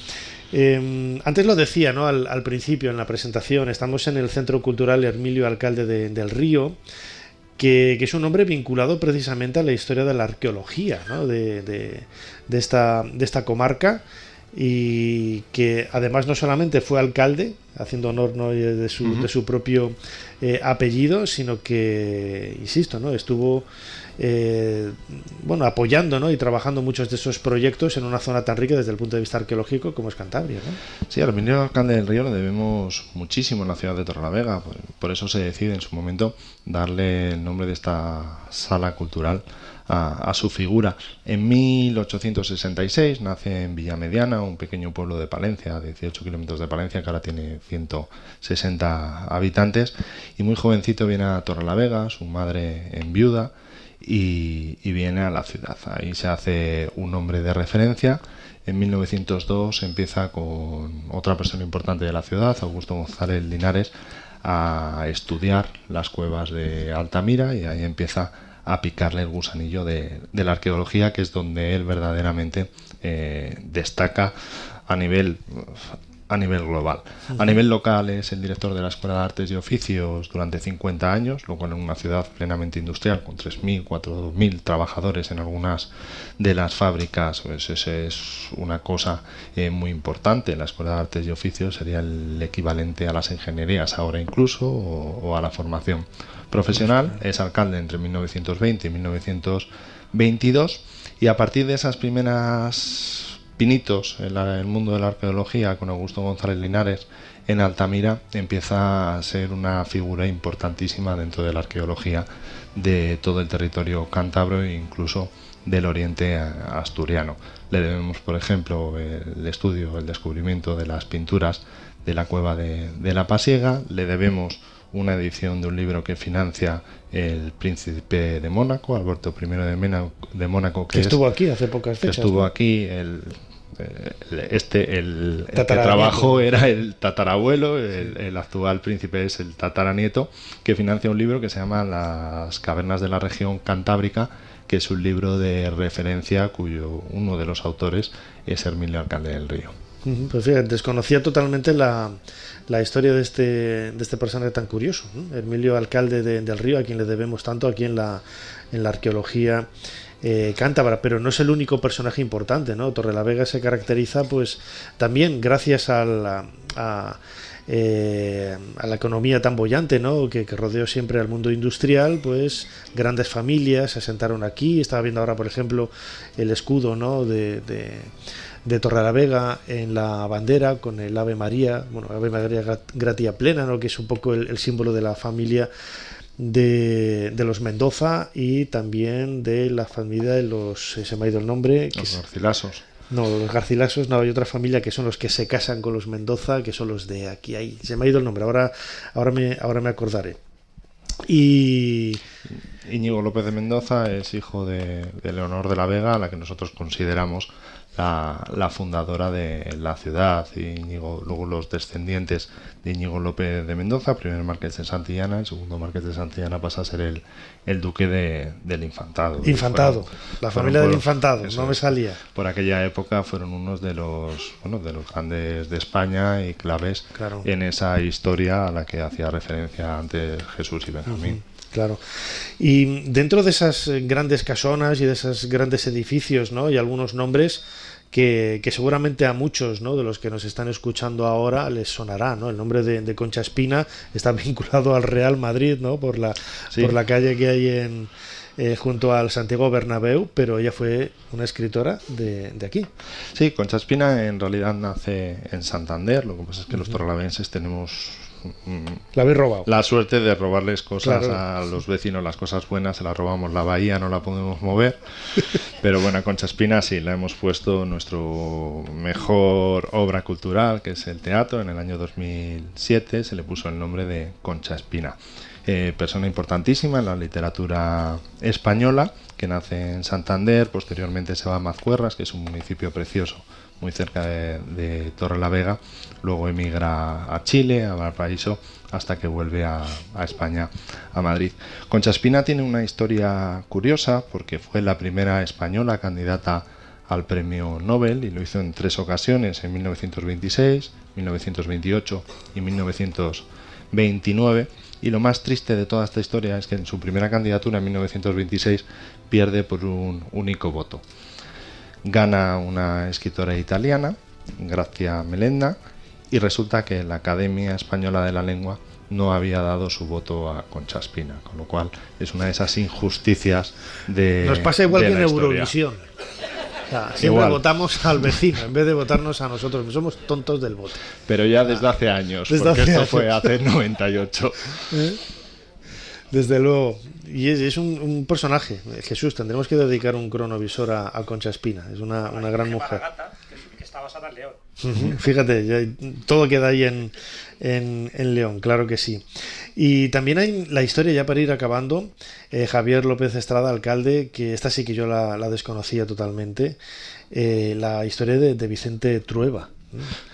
Antes lo decía, ¿no? Al principio, en la presentación, estamos en el Centro Cultural Hermilio Alcalde del Río, que es un nombre vinculado precisamente a la historia de la arqueología, ¿no? de esta comarca, y que además no solamente fue alcalde, haciendo honor, ¿no? de su propio apellido, sino que, insisto, ¿no? estuvo apoyando, ¿no? y trabajando muchos de esos proyectos en una zona tan rica desde el punto de vista arqueológico como es Cantabria, ¿no? Sí, al Hermilio Alcalde del Río le debemos muchísimo en la ciudad de Torrelavega, por eso se decide en su momento darle el nombre de esta sala cultural a su figura. En 1866 nace en Villamediana, un pequeño pueblo de Palencia, a 18 kilómetros de Palencia, que ahora tiene 160 habitantes, y muy jovencito viene a Torrelavega, su madre enviuda, y viene a la ciudad. Ahí se hace un hombre de referencia. En 1902 empieza con otra persona importante de la ciudad, Augusto González Linares, a estudiar las cuevas de Altamira, y ahí empieza a picarle el gusanillo de la arqueología, que es donde él verdaderamente destaca a nivel global. A nivel local es el director de la Escuela de Artes y Oficios durante 50 años, lo cual en una ciudad plenamente industrial con 3.000, 4.000 trabajadores en algunas de las fábricas, pues es una cosa muy importante. La Escuela de Artes y Oficios sería el equivalente a las ingenierías ahora incluso, o a la formación profesional. Es alcalde entre 1920 y 1922, y a partir de esas primeras pinitos en el mundo de la arqueología con Augusto González Linares en Altamira, empieza a ser una figura importantísima dentro de la arqueología de todo el territorio cántabro e incluso del oriente asturiano. Le debemos, por ejemplo, el estudio, el descubrimiento de las pinturas de la cueva de la Pasiega. Le debemos una edición de un libro que financia el príncipe de Mónaco, Alberto I de Mónaco, que estuvo aquí hace pocas fechas. Que estuvo aquí, el que trabajó era el tatarabuelo, el actual príncipe es el tataranieto, que financia un libro que se llama Las cavernas de la región cantábrica, que es un libro de referencia cuyo uno de los autores es Hermilio Alcalde del Río. Pues fíjate, desconocía totalmente la historia de este personaje tan curioso, ¿no? Hermilio Alcalde del Río, a quien le debemos tanto aquí en la arqueología cántabra, pero no es el único personaje importante, ¿no? Torrelavega se caracteriza pues también gracias a la economía tan boyante, ¿no? que rodeó siempre al mundo industrial. Pues grandes familias se asentaron aquí. Estaba viendo ahora, por ejemplo, el escudo, ¿no? de Torrelavega en la bandera con el Ave María, Ave María Gratia Plena, ¿no? que es un poco el símbolo de la familia de los Mendoza, y también de la familia de los, se me ha ido el nombre, los Garcilasos. No, los Garcilasos, no, hay otra familia que son los que se casan con los Mendoza, que son los de aquí, ahí se me ha ido el nombre, ahora me acordaré. Y Íñigo López de Mendoza es hijo de Leonor de la Vega, a la que nosotros consideramos la fundadora de la ciudad. Íñigo, luego los descendientes de Íñigo López de Mendoza, primer marqués de Santillana, el segundo marqués de Santillana pasa a ser el duque del Infantado. La familia del Infantado, no me salía. Por aquella época fueron unos de los grandes de España y claves en esa historia a la que hacía referencia antes Jesús y Benjamín. Claro. Y dentro de esas grandes casonas y de esos grandes edificios, ¿no?, hay algunos nombres que seguramente a muchos, ¿no?, de los que nos están escuchando ahora les sonará, ¿no? El nombre de Concha Espina está vinculado al Real Madrid, ¿no?, por la calle que hay junto al Santiago Bernabéu, pero ella fue una escritora de aquí. Sí, Concha Espina en realidad nace en Santander. Lo que pasa es que los torralavenses tenemos la habéis robado. La suerte de robarles cosas a los vecinos, las cosas buenas se las robamos. La bahía no la podemos mover, pero bueno, a Concha Espina sí, la hemos puesto nuestro mejor obra cultural, que es el teatro. En el año 2007 se le puso el nombre de Concha Espina. Persona importantísima en la literatura española, que nace en Santander, posteriormente se va a Mazcuerras, que es un municipio precioso muy cerca de Torrelavega, luego emigra a Chile, a Valparaíso, hasta que vuelve a España, a Madrid. Concha Espina tiene una historia curiosa porque fue la primera española candidata al premio Nobel y lo hizo en 3 ocasiones, en 1926, 1928 y 1929. Y lo más triste de toda esta historia es que en su primera candidatura, en 1926, pierde por un único voto. Gana una escritora italiana, Grazia Melenda, y resulta que la Academia Española de la Lengua no había dado su voto a Concha Espina, con lo cual es una de esas injusticias de Nos pasa igual que en historia. Eurovisión. O sea, siempre votamos al vecino en vez de votarnos a nosotros, somos tontos del voto. Pero ya desde hace años, porque esto fue hace 98. Desde luego. Y es un personaje. Jesús, tendremos que dedicar un cronovisor a Concha Espina. Es una gran mujer. Que está basada en León. Fíjate, ya todo queda ahí en León, claro que sí. Y también hay la historia, ya para ir acabando, Javier López Estrada, alcalde, que esta sí que yo la desconocía totalmente, la historia de Vicente Trueba.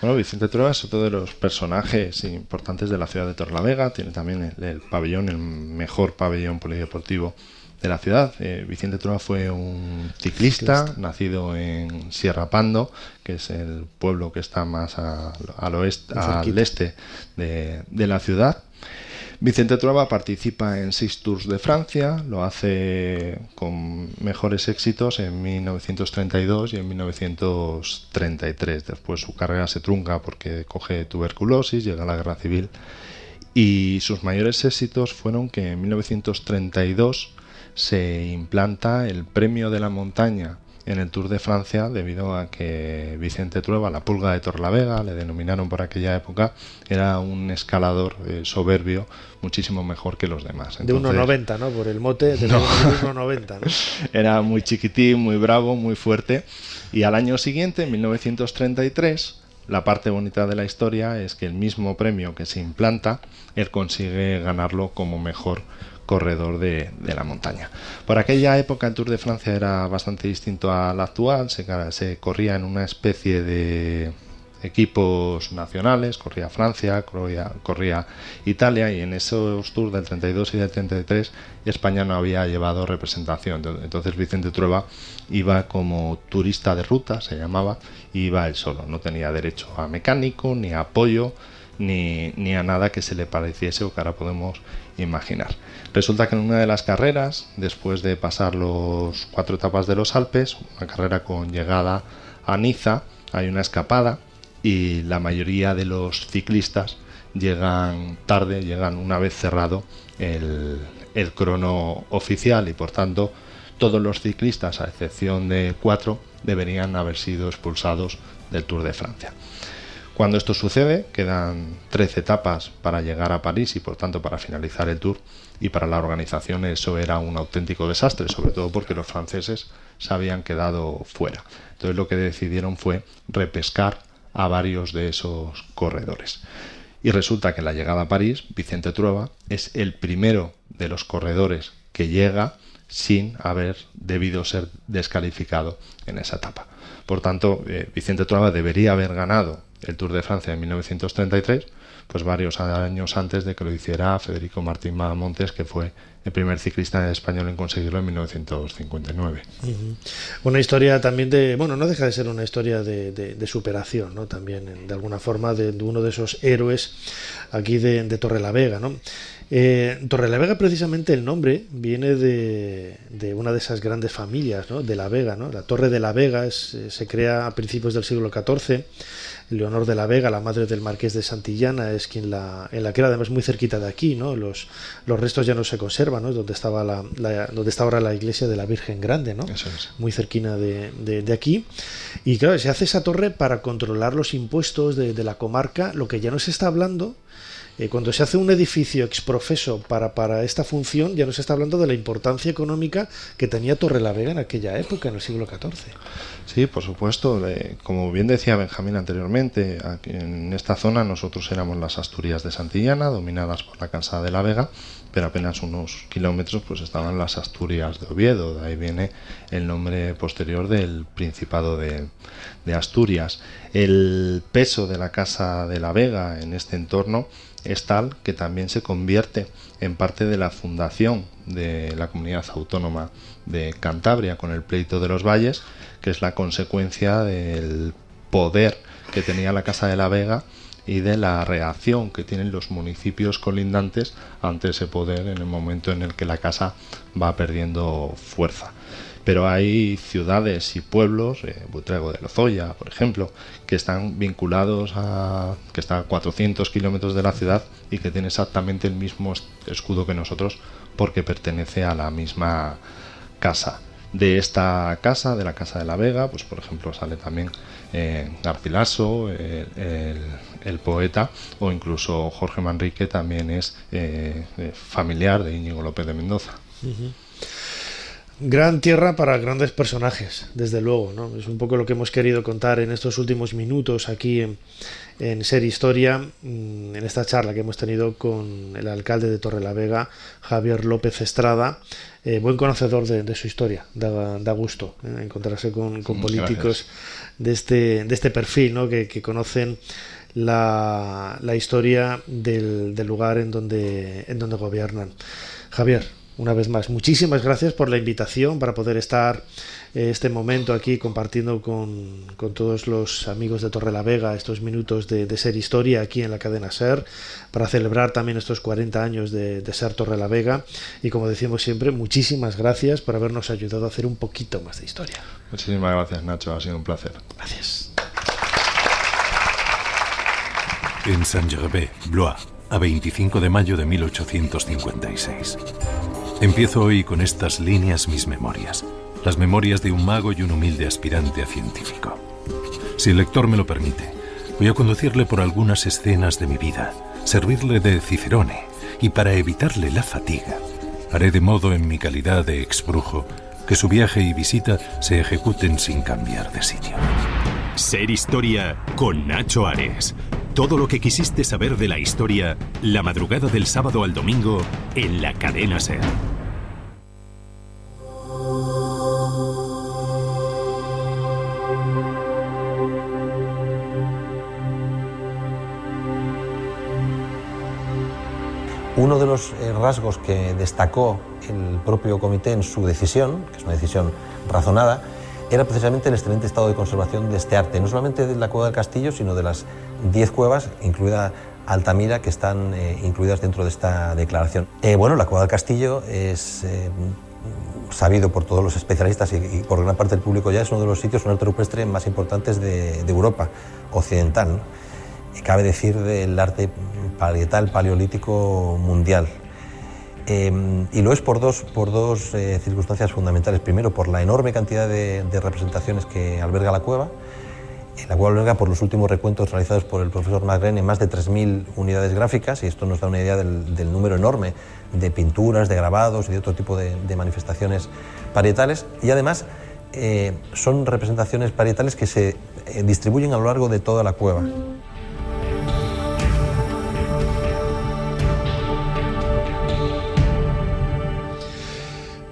Bueno, Vicente Trueba es otro de los personajes importantes de la ciudad de Torrelavega. Tiene también el pabellón, el mejor pabellón polideportivo de la ciudad. Vicente Trueba fue un ciclista nacido en Sierra Pando, que es el pueblo que está más al este de la ciudad. Vicente Trueba participa en 6 Tours de Francia, lo hace con mejores éxitos en 1932 y en 1933. Después su carrera se trunca porque coge tuberculosis, llega a la guerra civil y sus mayores éxitos fueron que en 1932 se implanta el premio de la montaña en el Tour de Francia debido a que Vicente Trueba, la pulga de Torrelavega, le denominaron por aquella época, era un escalador soberbio, muchísimo mejor que los demás. Entonces, de 1,90, ¿no? Por el mote de 1,90, ¿no? Era muy chiquitín, muy bravo, muy fuerte. Y al año siguiente, en 1933, la parte bonita de la historia es que el mismo premio que se implanta, él consigue ganarlo como mejor corredor de la montaña. Por aquella época el Tour de Francia era bastante distinto al actual, se corría en una especie de equipos nacionales, corría Francia, corría Italia, y en esos Tours del 32 y del 33 España no había llevado representación. Entonces Vicente Trueba iba como turista de ruta, se llamaba, y iba él solo, no tenía derecho a mecánico, ni a apoyo, ni a nada que se le pareciese o que ahora podemos imaginar. Resulta que en una de las carreras, después de pasar los 4 etapas de los Alpes, una carrera con llegada a Niza, hay una escapada y la mayoría de los ciclistas llegan tarde, llegan una vez cerrado el crono oficial, y por tanto todos los ciclistas, a excepción de 4, deberían haber sido expulsados del Tour de Francia. Cuando esto sucede, quedan 13 etapas para llegar a París y por tanto para finalizar el Tour, y para la organización eso era un auténtico desastre, sobre todo porque los franceses se habían quedado fuera. Entonces lo que decidieron fue repescar a varios de esos corredores. Y resulta que en la llegada a París, Vicente Trueba es el primero de los corredores que llega sin haber debido ser descalificado en esa etapa. Por tanto, Vicente Trueba debería haber ganado el Tour de Francia en 1933, pues varios años antes de que lo hiciera Federico Martín Madamontes, que fue el primer ciclista español en conseguirlo en 1959. Una historia también no deja de ser una historia de superación, ¿no? También de alguna forma de uno de esos héroes aquí de Torrelavega, ¿no? Torrelavega, precisamente el nombre viene de una de esas grandes familias, ¿no? De la Vega, ¿no? La Torre de la Vega se crea a principios del siglo XIV. Leonor de la Vega, la madre del marqués de Santillana, es quien la crea, además muy cerquita de aquí, ¿no? Los restos ya no se conservan, ¿no? Donde estaba donde está ahora la iglesia de la Virgen Grande, ¿no? Eso es. Muy cerquina de aquí. Y claro, se hace esa torre para controlar los impuestos de la comarca, lo que ya no se está hablando. Cuando se hace un edificio exprofeso para esta función, ya no se está hablando de la importancia económica que tenía Torrelavega en aquella época, en el siglo XIV. Sí, por supuesto. Como bien decía Benjamín anteriormente, aquí en esta zona nosotros éramos las Asturias de Santillana, dominadas por la Casa de la Vega, pero apenas unos kilómetros pues estaban las Asturias de Oviedo. De ahí viene el nombre posterior del Principado de Asturias. El peso de la Casa de la Vega en este entorno es tal que también se convierte en parte de la fundación de la Comunidad Autónoma de Cantabria con el Pleito de los Valles, que es la consecuencia del poder que tenía la Casa de la Vega y de la reacción que tienen los municipios colindantes ante ese poder en el momento en el que la Casa va perdiendo fuerza. Pero hay ciudades y pueblos, Butrego de Lozoya, por ejemplo, que están vinculados que está a 400 kilómetros de la ciudad y que tiene exactamente el mismo escudo que nosotros porque pertenece a la misma casa. De esta casa, de la Casa de la Vega, pues por ejemplo sale también Garcilaso, el poeta, o incluso Jorge Manrique también es familiar de Íñigo López de Mendoza. Gran tierra para grandes personajes, desde luego, ¿no? Es un poco lo que hemos querido contar en estos últimos minutos aquí en Ser Historia, en esta charla que hemos tenido con el alcalde de Torrelavega, Javier López Estrada, buen conocedor de su historia. Da gusto encontrarse con políticos de este perfil, ¿no? que conocen la historia del lugar en donde gobiernan. Javier, una vez más, muchísimas gracias por la invitación para poder estar este momento aquí compartiendo con todos los amigos de Torrelavega estos minutos de Ser Historia aquí en la cadena SER, para celebrar también estos 40 años de Ser Torrelavega. Y como decimos siempre, muchísimas gracias por habernos ayudado a hacer un poquito más de historia. Muchísimas gracias, Nacho, ha sido un placer. Gracias. En Saint-Gervais, Blois, a 25 de mayo de 1856. Empiezo hoy con estas líneas mis memorias, las memorias de un mago y un humilde aspirante a científico. Si el lector me lo permite, voy a conducirle por algunas escenas de mi vida, servirle de cicerone, y para evitarle la fatiga, haré de modo en mi calidad de exbrujo que su viaje y visita se ejecuten sin cambiar de sitio. Ser Historia con Nacho Ares. Todo lo que quisiste saber de la historia, la madrugada del sábado al domingo, en la cadena SER. Uno de los rasgos que destacó el propio comité en su decisión, que es una decisión razonada, era precisamente el excelente estado de conservación de este arte, no solamente de la Cueva del Castillo, sino de las 10 cuevas, incluida Altamira, que están incluidas dentro de esta declaración. La Cueva del Castillo es sabido por todos los especialistas y por gran parte del público ya, es uno de los sitios, un arte rupestre más importantes de Europa occidental, ¿no? Y cabe decir del arte parietal paleolítico mundial. Y lo es por dos circunstancias fundamentales. Primero, por la enorme cantidad de representaciones que alberga la cueva. La cueva alberga, por los últimos recuentos realizados por el profesor Magrene, más de 3.000 unidades gráficas, y esto nos da una idea del número enorme de pinturas, de grabados y de otro tipo de manifestaciones parietales. Y además son representaciones parietales que se distribuyen a lo largo de toda la cueva.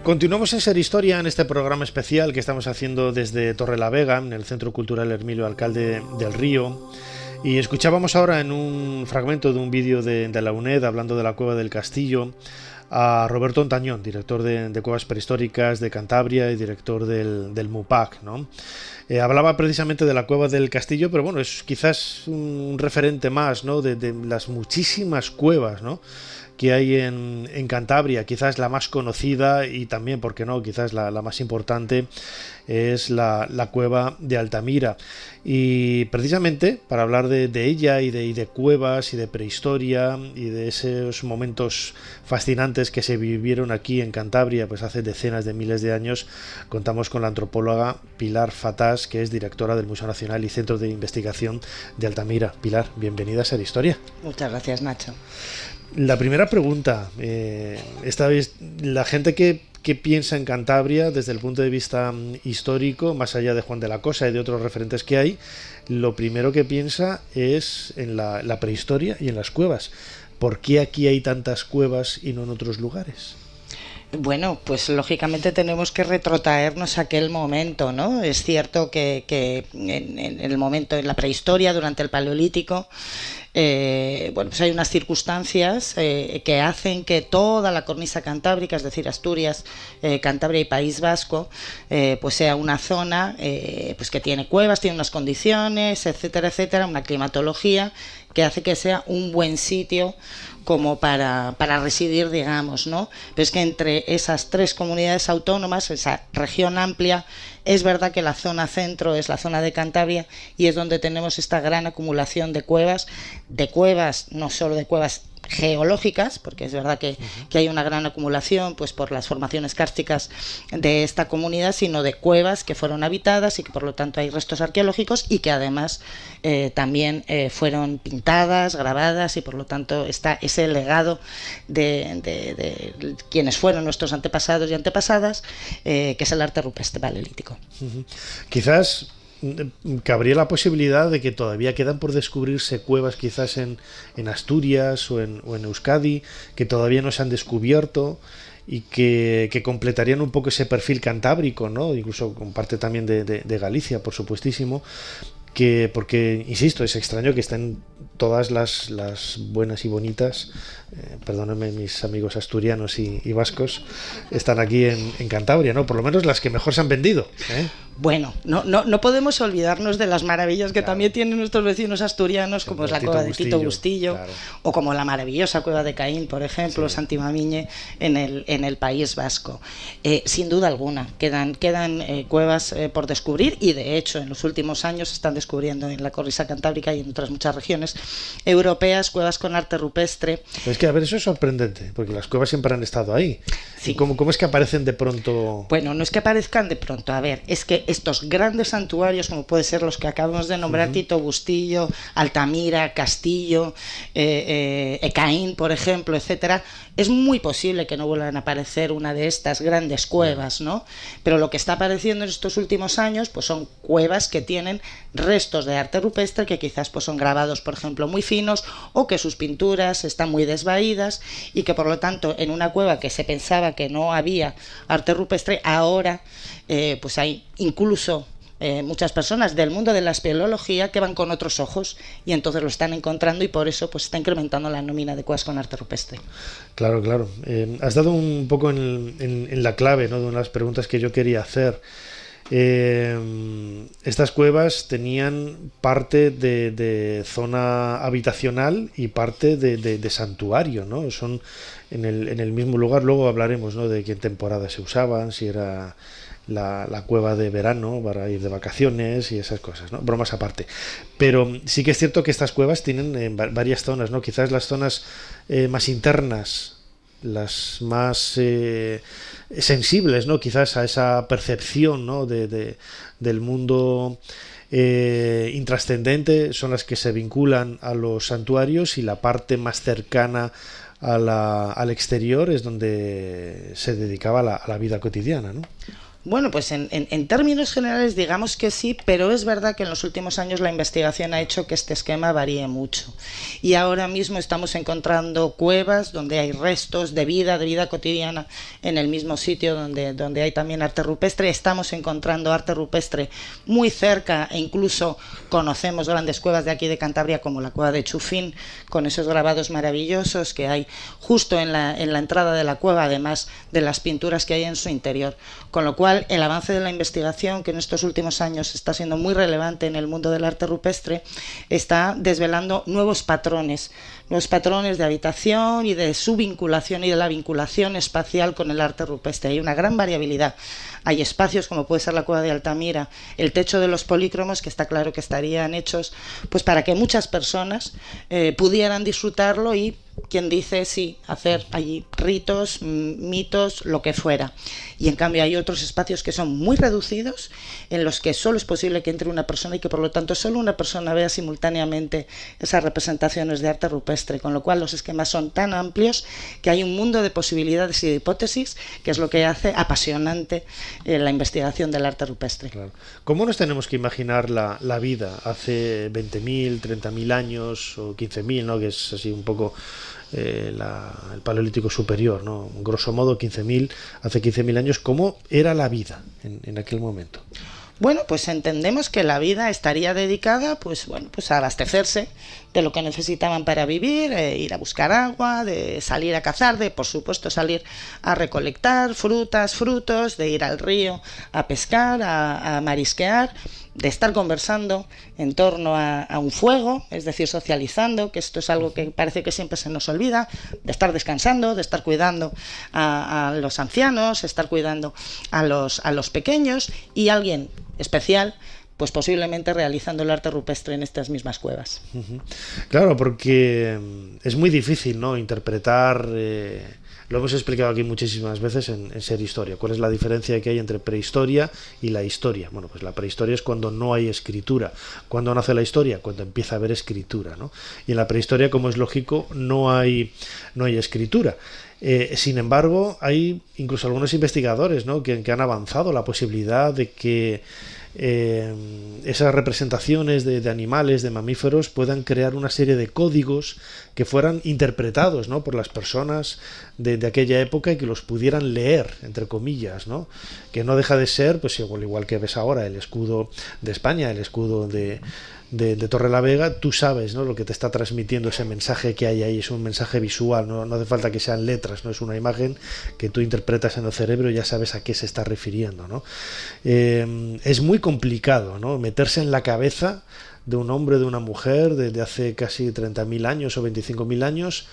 Continuamos en Ser Historia en este programa especial que estamos haciendo desde Torrelavega, en el Centro Cultural Hermilio Alcalde del Río. Y escuchábamos ahora en un fragmento de un vídeo de la UNED hablando de la Cueva del Castillo a Roberto Ontañón, director de Cuevas Prehistóricas de Cantabria y director del MUPAC, ¿no? Hablaba precisamente de la Cueva del Castillo, pero bueno, es quizás un referente más, ¿no? de las muchísimas cuevas, ¿no?, que hay en Cantabria. Quizás la más conocida y también, ¿por qué no?, quizás la más importante es la cueva de Altamira. Y precisamente para hablar de ella y de cuevas y de prehistoria y de esos momentos fascinantes que se vivieron aquí en Cantabria pues hace decenas de miles de años, contamos con la antropóloga Pilar Fatás, que es directora del Museo Nacional y Centro de Investigación de Altamira. Pilar, bienvenida a Ser Historia. Muchas gracias, Nacho. La primera pregunta, esta vez la gente que piensa en Cantabria desde el punto de vista histórico, más allá de Juan de la Cosa y de otros referentes que hay, lo primero que piensa es en la prehistoria y en las cuevas. ¿Por qué aquí hay tantas cuevas y no en otros lugares? Bueno, pues lógicamente tenemos que retrotraernos a aquel momento, ¿no? Es cierto que en el momento, en la prehistoria, durante el Paleolítico, bueno, pues hay unas circunstancias que hacen que toda la cornisa cantábrica, es decir, Asturias, Cantabria y País Vasco, pues sea una zona pues que tiene cuevas, tiene unas condiciones, etcétera, etcétera, una climatología que hace que sea un buen sitio como para residir, digamos, ¿no? Pero es que entre esas tres comunidades autónomas, esa región amplia, es verdad que la zona centro es la zona de Cantabria y es donde tenemos esta gran acumulación de cuevas, no solo de cuevas geológicas, porque es verdad que hay una gran acumulación pues por las formaciones kársticas de esta comunidad, sino de cuevas que fueron habitadas y que por lo tanto hay restos arqueológicos y que además también fueron pintadas, grabadas, y por lo tanto está ese legado de quienes fueron nuestros antepasados y antepasadas, que es el arte rupestre paleolítico. Quizás cabría la posibilidad de que todavía quedan por descubrirse cuevas quizás en Asturias o en Euskadi que todavía no se han descubierto y que completarían un poco ese perfil cantábrico, ¿no? Incluso con parte también de Galicia, por supuestísimo, porque, insisto, es extraño que estén todas las buenas y bonitas, perdónenme mis amigos asturianos y vascos, están aquí en Cantabria, ¿no? Por lo menos las que mejor se han vendido, ¿eh? Bueno, no podemos olvidarnos de las maravillas que también tienen nuestros vecinos asturianos, como es la cueva de Tito Bustillo, o como la maravillosa cueva de Caín, por ejemplo, Santimamiñe, en el País Vasco. Sin duda alguna, quedan cuevas por descubrir, y de hecho en los últimos años se están descubriendo en la cornisa cantábrica y en otras muchas regiones europeas cuevas con arte rupestre. Es que, a ver, eso es sorprendente, porque las cuevas siempre han estado ahí. Sí. ¿Cómo es que aparecen de pronto? Bueno, no es que aparezcan de pronto, a ver, es que estos grandes santuarios, como pueden ser los que acabamos de nombrar, Tito Bustillo, Altamira, Castillo, Ecaín, por ejemplo, etcétera, es muy posible que no vuelvan a aparecer una de estas grandes cuevas, ¿no? Pero lo que está apareciendo en estos últimos años pues son cuevas que tienen restos de arte rupestre que quizás pues son grabados, por ejemplo, muy finos, o que sus pinturas están muy desvaídas, y que por lo tanto en una cueva que se pensaba que no había arte rupestre, ahora pues hay incluso muchas personas del mundo de la espeleología que van con otros ojos y entonces lo están encontrando, y por eso pues está incrementando la nómina de cuevas con arte rupestre. Claro. Has dado un poco en la clave, ¿no?, de una de las preguntas que yo quería hacer. Estas cuevas tenían parte de zona habitacional y parte de santuario, ¿no? Son en el mismo lugar. Luego hablaremos, ¿no?, de qué temporada se usaban, si era la cueva de verano para ir de vacaciones y esas cosas, ¿no? Bromas aparte. Pero sí que es cierto que estas cuevas tienen varias zonas, ¿no? Quizás las zonas más internas, las más sensibles, ¿no?, quizás a esa percepción, ¿no?, del mundo intrascendente, son las que se vinculan a los santuarios, y la parte más cercana al exterior es donde se dedicaba a la vida cotidiana, ¿no? Bueno, pues en términos generales digamos que sí, pero es verdad que en los últimos años la investigación ha hecho que este esquema varíe mucho. Y ahora mismo estamos encontrando cuevas donde hay restos de vida cotidiana en el mismo sitio donde hay también arte rupestre. Estamos encontrando arte rupestre muy cerca e incluso conocemos grandes cuevas de aquí de Cantabria como la cueva de Chufín, con esos grabados maravillosos que hay justo en la entrada de la cueva, además de las pinturas que hay en su interior. Con lo cual, el avance de la investigación, que en estos últimos años está siendo muy relevante en el mundo del arte rupestre, está desvelando nuevos patrones de habitación y de su vinculación y de la vinculación espacial con el arte rupestre. Hay una gran variabilidad. Hay espacios como puede ser la cueva de Altamira, el techo de los polícromos, que está claro que estarían hechos pues para que muchas personas pudieran disfrutarlo y, quien dice, sí, hacer allí ritos, mitos, lo que fuera. Y en cambio hay otros espacios que son muy reducidos, en los que solo es posible que entre una persona y que por lo tanto solo una persona vea simultáneamente esas representaciones de arte rupestre, con lo cual los esquemas son tan amplios que hay un mundo de posibilidades y de hipótesis, que es lo que hace apasionante la investigación del arte rupestre. Claro. ¿Cómo nos tenemos que imaginar la vida hace 20.000, 30.000 años o 15.000, ¿no? Que es así un poco el Paleolítico superior, ¿no? Grosso modo, hace 15.000 años, ¿cómo era la vida en aquel momento? Bueno, pues entendemos que la vida estaría dedicada pues a abastecerse de lo que necesitaban para vivir, ir a buscar agua, de salir a cazar, de por supuesto salir a recolectar frutas, frutos, de ir al río a pescar, a marisquear, de estar conversando en torno a un fuego, es decir, socializando, que esto es algo que parece que siempre se nos olvida, de estar descansando, de estar cuidando a los ancianos, estar cuidando a los pequeños, y alguien especial pues posiblemente realizando el arte rupestre en estas mismas cuevas. Claro, porque es muy difícil, ¿no?, interpretar, lo hemos explicado aquí muchísimas veces en Ser Historia, cuál es la diferencia que hay entre prehistoria y la historia. Bueno, pues la prehistoria es cuando no hay escritura. ¿Cuándo nace la historia? Cuando empieza a haber escritura, ¿no? Y en la prehistoria, como es lógico, no hay escritura. Sin embargo, hay incluso algunos investigadores, ¿no?, que han avanzado la posibilidad de que esas representaciones de animales, de mamíferos, puedan crear una serie de códigos que fueran interpretados, ¿no?, por las personas de aquella época y que los pudieran leer, entre comillas, ¿no?, que no deja de ser, pues igual que ves ahora el escudo de España, el escudo de Torrelavega, tú sabes, ¿no?, lo que te está transmitiendo ese mensaje que hay ahí, es un mensaje visual, no hace falta que sean letras, no es una imagen que tú interpretas en el cerebro y ya sabes a qué se está refiriendo, ¿no? Es muy complicado, ¿no?, meterse en la cabeza de un hombre, de una mujer, de hace casi 30.000 años o 25.000 años,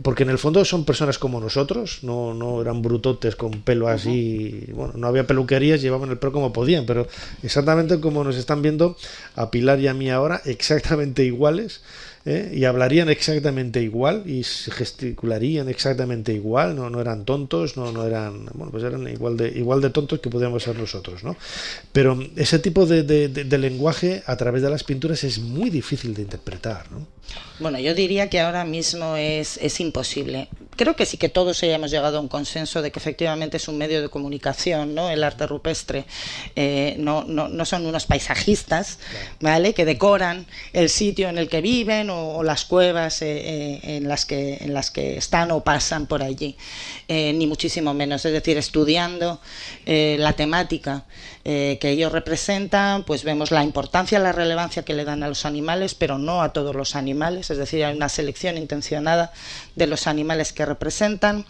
porque en el fondo son personas como nosotros, no eran brutotes con pelo así, bueno, no había peluquerías, llevaban el pelo como podían, pero exactamente como nos están viendo a Pilar y a mí ahora, exactamente iguales, y hablarían exactamente igual y gesticularían exactamente igual, no eran tontos, no eran, bueno, pues eran igual de tontos que podíamos ser nosotros, ¿no? Pero ese tipo de lenguaje a través de las pinturas es muy difícil de interpretar, ¿no? Bueno, yo diría que ahora mismo es imposible. Creo que sí que todos hayamos llegado a un consenso de que efectivamente es un medio de comunicación, ¿no? El arte rupestre no son unos paisajistas, ¿vale?, que decoran el sitio en el que viven o las cuevas en las que están o pasan por allí, ni muchísimo menos. Es decir, estudiando la temática que ellos representan, pues vemos la importancia, la relevancia que le dan a los animales, pero no a todos los animales, es decir, hay una selección intencionada de los animales que representan.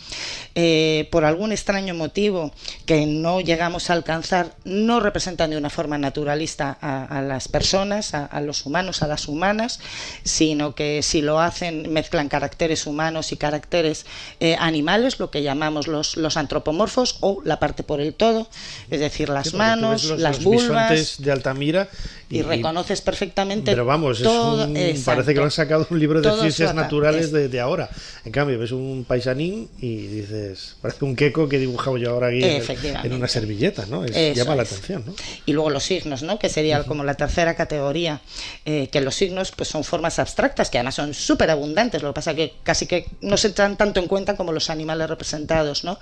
Por algún extraño motivo que no llegamos a alcanzar, no representan de una forma naturalista a las personas, a los humanos, a las humanas, sino que si lo hacen mezclan caracteres humanos y caracteres animales, lo que llamamos los antropomorfos, o la parte por el todo, es decir, las manos, órganos, las vulvas de Altamira y reconoces perfectamente. Pero vamos, parece que lo han sacado un libro de todo ciencias naturales de ahora. En cambio, ves un paisanín y dices, parece un queco que he dibujado yo ahora aquí en una servilleta, ¿no? Llama la atención, ¿no? Y luego los signos, ¿no? Que sería como la tercera categoría, que los signos pues son formas abstractas que además son súper abundantes. Lo que pasa que casi que no se dan tanto en cuenta como los animales representados, ¿no?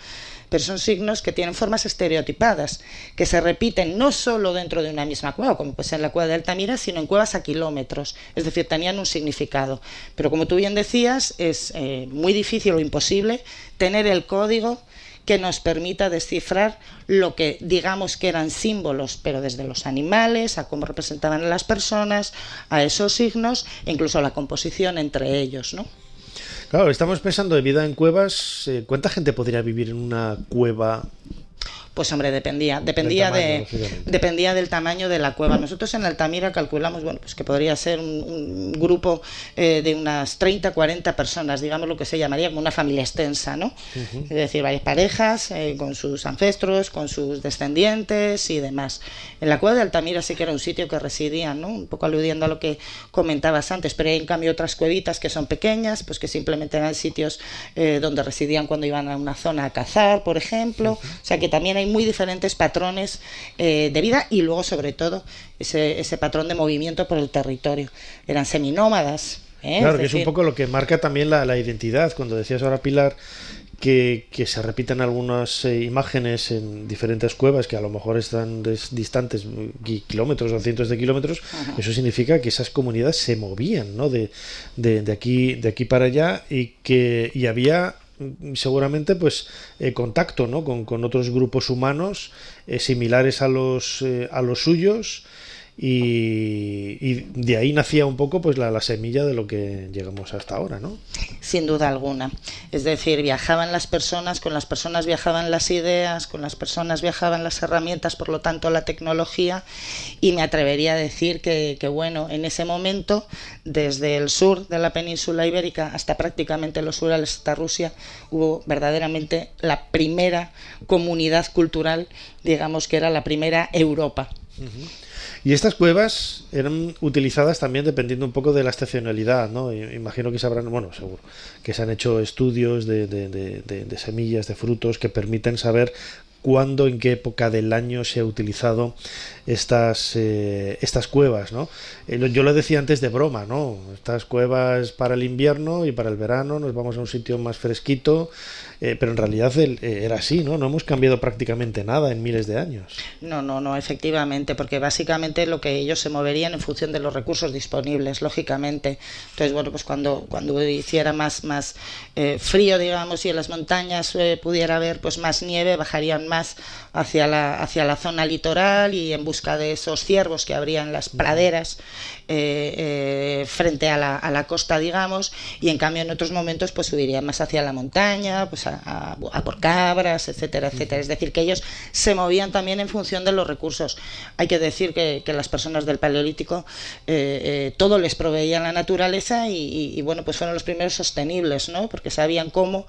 Pero son signos que tienen formas estereotipadas, que se repiten no solo dentro de una misma cueva, como puede ser la cueva de Altamira, sino en cuevas a kilómetros, es decir, tenían un significado. Pero como tú bien decías, es muy difícil o imposible tener el código que nos permita descifrar lo que digamos que eran símbolos, pero desde los animales, a cómo representaban a las personas, a esos signos, e incluso a la composición entre ellos, ¿no? Claro, estamos pensando de vida en cuevas. ¿Cuánta gente podría vivir en una cueva? Pues hombre, dependía del tamaño de la cueva. Nosotros en Altamira calculamos, bueno, pues que podría ser un grupo de unas 30, 40 personas, digamos lo que se llamaría como una familia extensa, ¿no? Es decir, varias parejas con sus ancestros, con sus descendientes y demás. En la cueva de Altamira sí que era un sitio que residían, ¿no? Un poco aludiendo a lo que comentabas antes, pero hay en cambio otras cuevitas que son pequeñas, pues que simplemente eran sitios donde residían cuando iban a una zona a cazar, por ejemplo. O sea que también hay muy diferentes patrones de vida y luego sobre todo ese patrón de movimiento por el territorio. Eran seminómadas. Claro, que es un poco lo que marca también la identidad. Cuando decías ahora, Pilar, que se repiten algunas imágenes en diferentes cuevas que a lo mejor están distantes kilómetros o cientos de kilómetros, eso significa que esas comunidades se movían, ¿no? de aquí para allá y había seguramente pues contacto, ¿no? con otros grupos humanos similares a los suyos y de ahí nacía un poco pues la semilla de lo que llegamos hasta ahora, ¿no? Sin duda alguna. Es decir, viajaban las personas, con las personas viajaban las ideas, con las personas viajaban las herramientas, por lo tanto la tecnología, y me atrevería a decir que bueno, en ese momento, desde el sur de la península ibérica hasta prácticamente los Urales, hasta Rusia, hubo verdaderamente la primera comunidad cultural, digamos que era la primera Europa. Y estas cuevas eran utilizadas también dependiendo un poco de la estacionalidad, ¿no? Imagino que sabrán, bueno, seguro, que se han hecho estudios de semillas, de frutos, que permiten saber cuándo, en qué época del año se ha utilizado estas cuevas, ¿no? Yo lo decía antes de broma, ¿no? Estas cuevas para el invierno y para el verano nos vamos a un sitio más fresquito, pero en realidad era así, ¿no? No hemos cambiado prácticamente nada en miles de años. No, efectivamente, porque básicamente lo que ellos se moverían en función de los recursos disponibles, lógicamente. Entonces, bueno, pues cuando hiciera más frío, digamos, y en las montañas pudiera haber pues más nieve, bajarían más hacia la zona litoral y en busca de esos ciervos que habría en las praderas frente a la costa, digamos, y en cambio en otros momentos pues subirían más hacia la montaña, pues a por cabras, etcétera, etcétera. Es decir, que ellos se movían también en función de los recursos. Hay que decir que las personas del Paleolítico todo les proveía la naturaleza y bueno, pues fueron los primeros sostenibles, ¿no? Porque sabían cómo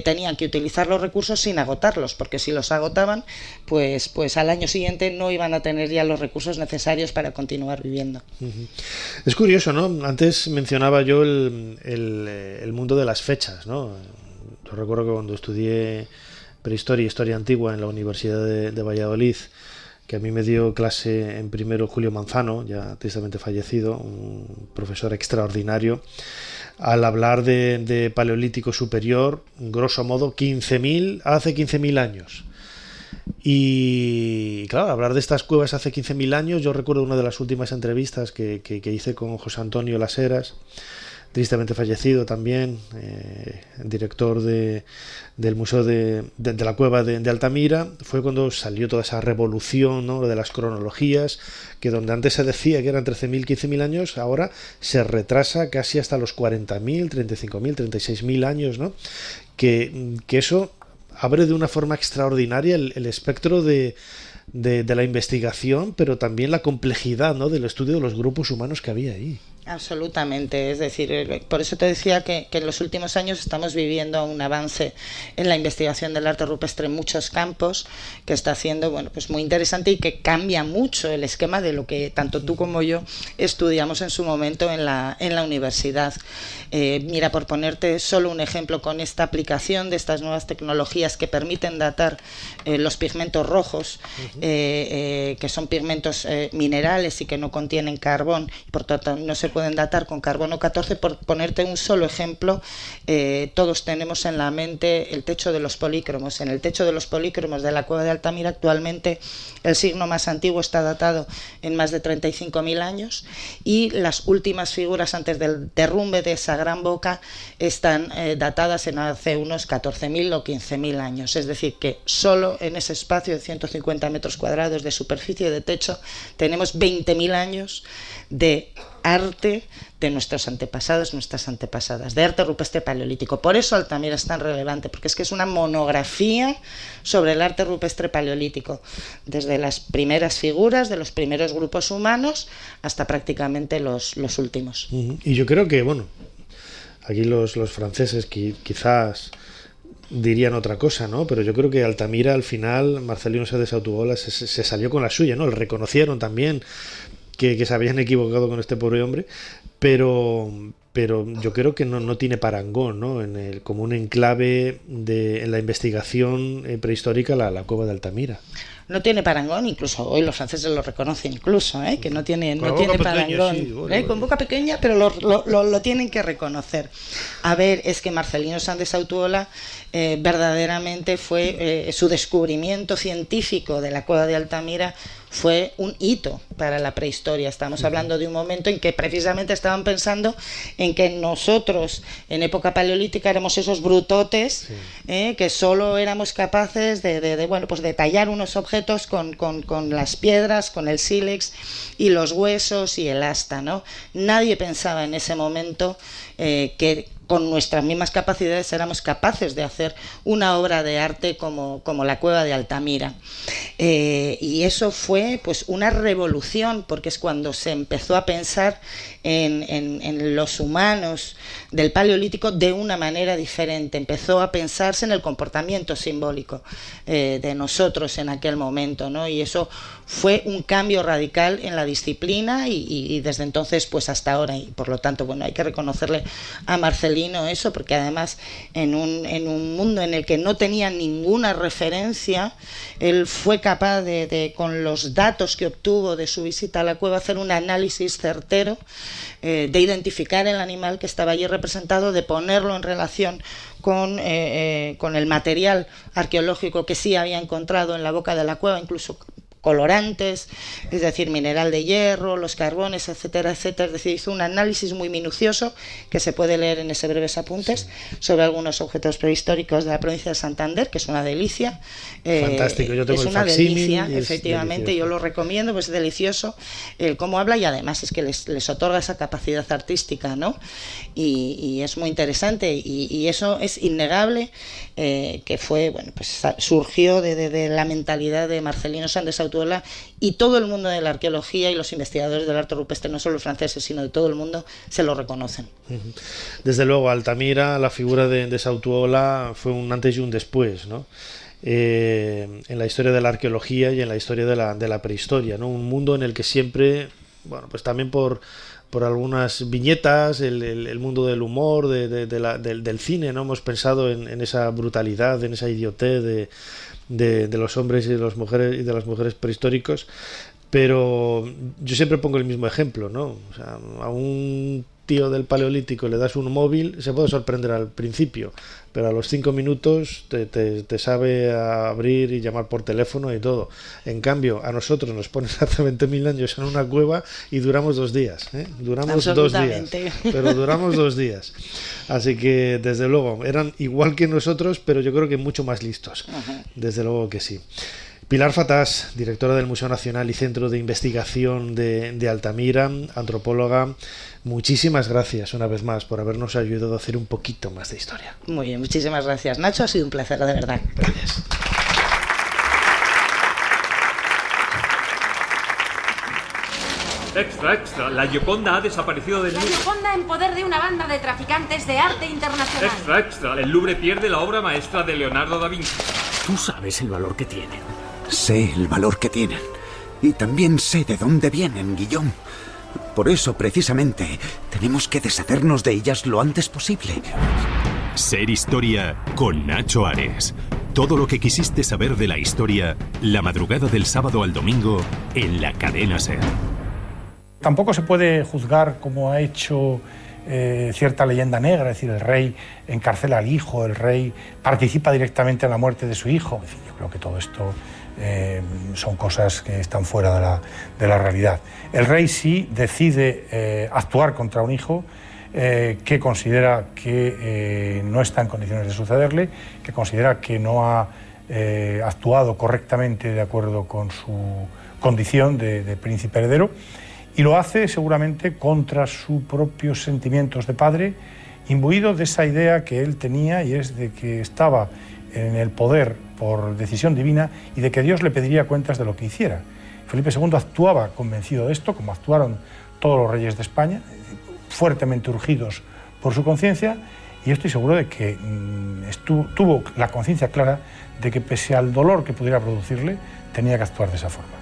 tenían que utilizar los recursos sin agotarlos, porque si los agotaban, pues al año siguiente no iban a tener ya los recursos necesarios para continuar viviendo. Es curioso, ¿no? Antes mencionaba yo el mundo de las fechas, ¿no? Yo recuerdo que cuando estudié prehistoria y historia antigua en la Universidad de Valladolid, que a mí me dio clase en primero Julio Manzano, ya tristemente fallecido, un profesor extraordinario, al hablar de Paleolítico superior, grosso modo, hace 15.000 años. Y claro, hablar de estas cuevas hace 15.000 años, yo recuerdo una de las últimas entrevistas que hice con José Antonio Las Heras, tristemente fallecido también, director del Museo de la Cueva de Altamira. Fue cuando salió toda esa revolución, ¿no? De las cronologías, que donde antes se decía que eran 13.000, 15.000 años, ahora se retrasa casi hasta los 40.000, 35.000, 36.000 años, ¿no? Que eso abre de una forma extraordinaria el espectro de la investigación, pero también la complejidad, ¿no? Del estudio de los grupos humanos que había ahí. Absolutamente, es decir, por eso te decía que en los últimos años estamos viviendo un avance en la investigación del arte rupestre en muchos campos que está haciendo, bueno, pues muy interesante y que cambia mucho el esquema de lo que tanto tú como yo estudiamos en su momento en la universidad. Mira, por ponerte solo un ejemplo, con esta aplicación de estas nuevas tecnologías que permiten datar los pigmentos rojos, que son pigmentos minerales y que no contienen carbón, por tanto no se pueden datar con carbono 14, por ponerte un solo ejemplo, todos tenemos en la mente el techo de los polícromos. En el techo de los polícromos de la cueva de Altamira actualmente el signo más antiguo está datado en más de 35.000 años y las últimas figuras antes del derrumbe de esa gran boca están datadas en hace unos 14.000 o 15.000 años. Es decir, que solo en ese espacio de 150 metros cuadrados de superficie de techo tenemos 20.000 años de arte de nuestros antepasados, nuestras antepasadas, de arte rupestre paleolítico. Por eso Altamira es tan relevante, porque es que es una monografía sobre el arte rupestre paleolítico, desde las primeras figuras de los primeros grupos humanos hasta prácticamente los últimos. Y yo creo que, bueno, aquí los franceses quizás dirían otra cosa, ¿no? Pero yo creo que Altamira, al final, Marcelino Sáenz de Sautuola se salió con la suya, ¿no? Le reconocieron también que se habían equivocado con este pobre hombre, pero yo creo que no tiene parangón, ¿no? Como un enclave en la investigación prehistórica la cueva de Altamira. No tiene parangón, incluso hoy los franceses lo reconocen, incluso, que no tiene parangón, sí, bueno. Con boca pequeña, pero lo tienen que reconocer. A ver, es que Marcelino Sáenz de Sautuola verdaderamente fue su descubrimiento científico de la cueva de Altamira fue un hito para la prehistoria. Estamos hablando de un momento en que precisamente estaban pensando en que nosotros en época paleolítica éramos esos brutotes, que solo éramos capaces de tallar unos objetos con las piedras, con el sílex y los huesos y el asta, ¿no? Nadie pensaba en ese momento que con nuestras mismas capacidades éramos capaces de hacer una obra de arte como la cueva de Altamira. Y eso fue pues una revolución, porque es cuando se empezó a pensar en los humanos del Paleolítico de una manera diferente. Empezó a pensarse en el comportamiento simbólico de nosotros en aquel momento, ¿no? Y eso fue un cambio radical en la disciplina y desde entonces pues hasta ahora, y por lo tanto bueno, hay que reconocerle a Marcelino eso, porque además en un mundo en el que no tenía ninguna referencia, él fue capaz de con los datos que obtuvo de su visita a la cueva hacer un análisis certero, de identificar el animal que estaba allí representado, de ponerlo en relación con el material arqueológico que sí había encontrado en la boca de la cueva, incluso colorantes, es decir, mineral de hierro, los carbones, etcétera, etcétera. Es decir, hizo un análisis muy minucioso que se puede leer en ese breves apuntes sobre algunos objetos prehistóricos de la provincia de Santander, que es una delicia. Fantástico, yo tengo es el una delicia, delicioso. efectivamente, yo lo recomiendo, pues es delicioso el cómo habla y además es que les otorga esa capacidad artística, ¿no? Y es muy interesante y eso es innegable, que fue, bueno, pues surgió de la mentalidad de Marcelino Sáenz de Sautuola, y todo el mundo de la arqueología y los investigadores del arte rupestre, no solo los franceses, sino de todo el mundo, se lo reconocen. Desde luego, Altamira, la figura de Sautuola fue un antes y un después, ¿no? En la historia de la arqueología y en la historia de la prehistoria, ¿no? Un mundo en el que siempre, bueno, pues también por algunas viñetas, el mundo del humor, del cine, ¿no? Hemos pensado en esa brutalidad, en esa idiotez de los hombres y de las mujeres prehistóricos, pero yo siempre pongo el mismo ejemplo, ¿no? O sea, a un tío del Paleolítico le das un móvil, se puede sorprender al principio, pero a los 5 minutos te sabe abrir y llamar por teléfono y todo. En cambio, a nosotros nos pones hace 20.000 años en una cueva y duramos 2 días, ¿eh? Duramos 2 días, pero duramos 2 días. Así que, desde luego, eran igual que nosotros, pero yo creo que mucho más listos. Desde luego que sí. Pilar Fatás, directora del Museo Nacional y Centro de Investigación de Altamira, antropóloga, muchísimas gracias una vez más por habernos ayudado a hacer un poquito más de historia. Muy bien, muchísimas gracias, Nacho, ha sido un placer, de verdad. Gracias. Extra, extra. La Gioconda ha desaparecido del Louvre. La Gioconda en poder de una banda de traficantes de arte internacional. Extra, extra. El Louvre pierde la obra maestra de Leonardo da Vinci. Tú sabes el valor que tienen. Sé el valor que tienen. Y también sé de dónde vienen, Guillaume. Por eso, precisamente, tenemos que deshacernos de ellas lo antes posible. Ser Historia con Nacho Ares. Todo lo que quisiste saber de la historia, la madrugada del sábado al domingo, en la cadena SER. Tampoco se puede juzgar como ha hecho cierta leyenda negra, es decir, el rey encarcela al hijo, el rey participa directamente en la muerte de su hijo. En fin, yo creo que todo esto son cosas que están fuera de la realidad. El rey sí decide actuar contra un hijo que considera que no está en condiciones de sucederle, que considera que no ha actuado correctamente de acuerdo con su condición de príncipe heredero, y lo hace seguramente contra sus propios sentimientos de padre, imbuido de esa idea que él tenía, y es de que estaba en el poder por decisión divina y de que Dios le pediría cuentas de lo que hiciera. Felipe II actuaba convencido de esto, como actuaron todos los reyes de España, fuertemente urgidos por su conciencia, y yo estoy seguro de que tuvo la conciencia clara de que pese al dolor que pudiera producirle, tenía que actuar de esa forma.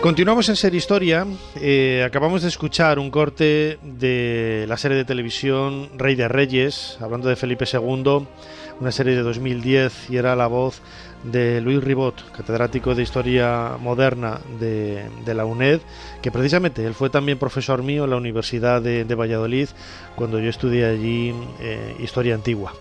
Continuamos en Ser Historia. Acabamos de escuchar un corte de la serie de televisión Rey de Reyes, hablando de Felipe II, una serie de 2010, y era la voz de Luis Ribot, catedrático de Historia Moderna de la UNED, que precisamente él fue también profesor mío en la Universidad de Valladolid cuando yo estudié allí Historia Antigua.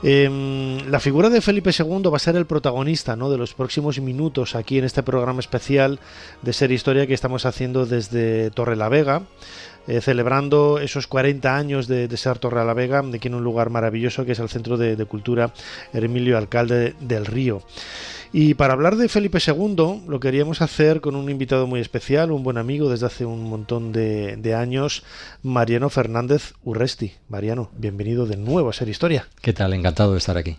La figura de Felipe II va a ser el protagonista, ¿no?, de los próximos minutos aquí en este programa especial de Ser Historia que estamos haciendo desde Torrelavega, celebrando esos 40 años de ser Torrelavega, de aquí en un lugar maravilloso que es el Centro de Cultura Hermilio Alcalde del Río. Y para hablar de Felipe II lo queríamos hacer con un invitado muy especial, un buen amigo desde hace un montón de años, Mariano Fernández Urresti. Mariano, bienvenido de nuevo a Ser Historia. ¿Qué tal? Encantado de estar aquí.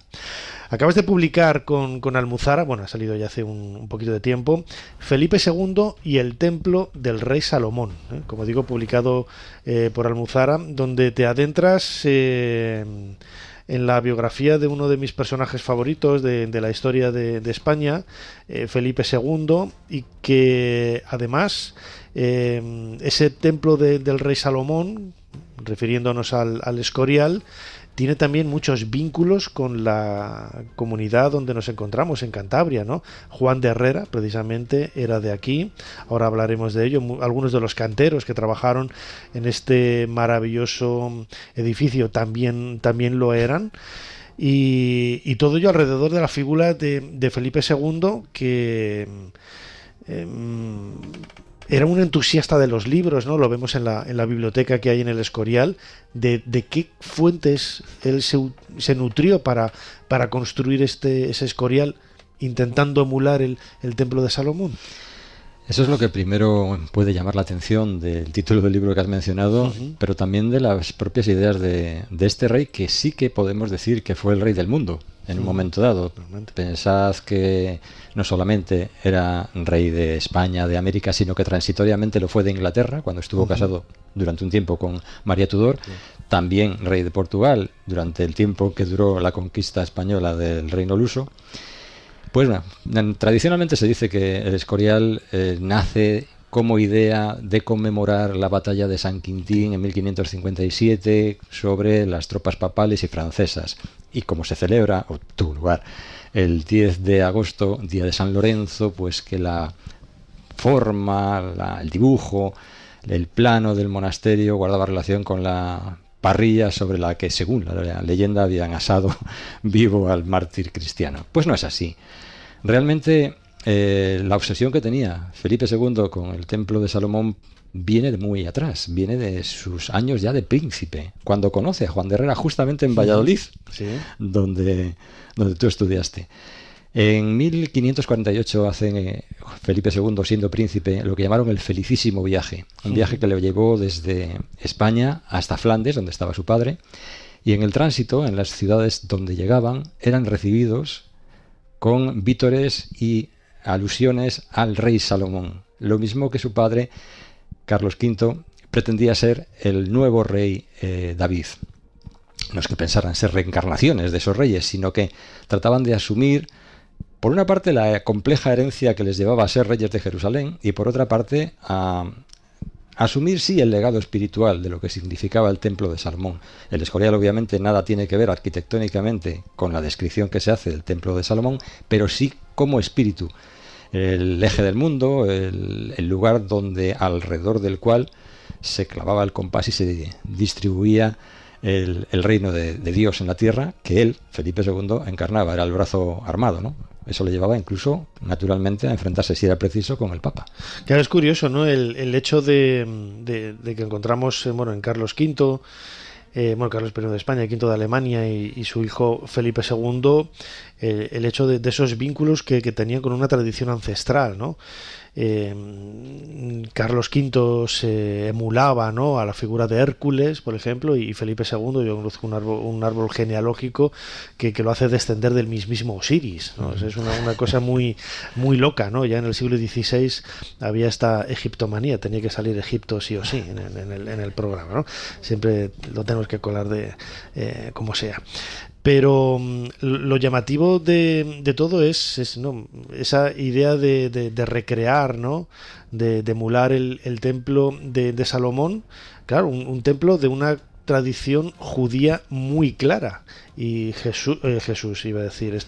Acabas de publicar con Almuzara, bueno, ha salido ya hace un poquito de tiempo, Felipe II y el templo del rey Salomón, como digo, publicado por Almuzara, donde te adentras en la biografía de uno de mis personajes favoritos de la historia de España, Felipe II, y que además ese templo del rey Salomón, refiriéndonos al Escorial, tiene también muchos vínculos con la comunidad donde nos encontramos, en Cantabria, ¿no? Juan de Herrera, precisamente, era de aquí. Ahora hablaremos de ello. Algunos de los canteros que trabajaron en este maravilloso edificio también lo eran. Y todo ello alrededor de la figura de Felipe II, que era un entusiasta de los libros, ¿no? Lo vemos en la biblioteca que hay en el Escorial. ¿De qué fuentes él se nutrió para construir ese Escorial, intentando emular el templo de Salomón? Eso es lo que primero puede llamar la atención del título del libro que has mencionado, pero también de las propias ideas de este rey, que sí que podemos decir que fue el rey del mundo en un momento dado. Pensad que no solamente era rey de España, de América, sino que transitoriamente lo fue de Inglaterra, cuando estuvo casado durante un tiempo con María Tudor, también rey de Portugal durante el tiempo que duró la conquista española del Reino Luso. Pues bueno, tradicionalmente se dice que el Escorial nace como idea de conmemorar la batalla de San Quintín en 1557 sobre las tropas papales y francesas, y como se celebra, o tuvo lugar, el 10 de agosto, día de San Lorenzo, pues que la forma, el dibujo, el plano del monasterio guardaba relación con la parrilla sobre la que, según la leyenda, habían asado vivo al mártir cristiano. Pues no es así. Realmente la obsesión que tenía Felipe II con el templo de Salomón viene de muy atrás, viene de sus años ya de príncipe, cuando conoce a Juan de Herrera justamente en Valladolid, donde tú estudiaste. En 1548 hace Felipe II, siendo príncipe, lo que llamaron el Felicísimo Viaje, un viaje que le llevó desde España hasta Flandes, donde estaba su padre, y en el tránsito, en las ciudades donde llegaban, eran recibidos con vítores y alusiones al rey Salomón, lo mismo que su padre, Carlos V, pretendía ser el nuevo rey David. No es que pensaran ser reencarnaciones de esos reyes, sino que trataban de asumir, por una parte, la compleja herencia que les llevaba a ser reyes de Jerusalén, y por otra parte, a asumir, sí, el legado espiritual de lo que significaba el templo de Salomón. El Escorial, obviamente, nada tiene que ver arquitectónicamente con la descripción que se hace del templo de Salomón, pero sí como espíritu, el eje del mundo, el lugar donde, alrededor del cual se clavaba el compás y se distribuía el reino de Dios en la tierra, que él, Felipe II, encarnaba, era el brazo armado, ¿no? Eso le llevaba incluso, naturalmente, a enfrentarse, si era preciso, con el Papa. Claro, es curioso, ¿no? El hecho de que encontramos en Carlos V, Carlos I de España, V de Alemania y su hijo Felipe II, el hecho de esos vínculos que tenían con una tradición ancestral, ¿no? Carlos V se emulaba, ¿no?, a la figura de Hércules, por ejemplo, y Felipe II, yo conozco un árbol genealógico que lo hace descender del mismísimo Osiris, ¿no? Es una cosa muy, muy loca, ¿no? Ya en el siglo XVI había esta egiptomanía, tenía que salir Egipto sí o sí en el programa, ¿no? Siempre lo tenemos que colar de como sea. Pero lo llamativo de todo es ¿no?, esa idea de recrear, ¿no?, de emular el templo de Salomón. Claro, un templo de una tradición judía muy clara. Y Jesús iba a decir,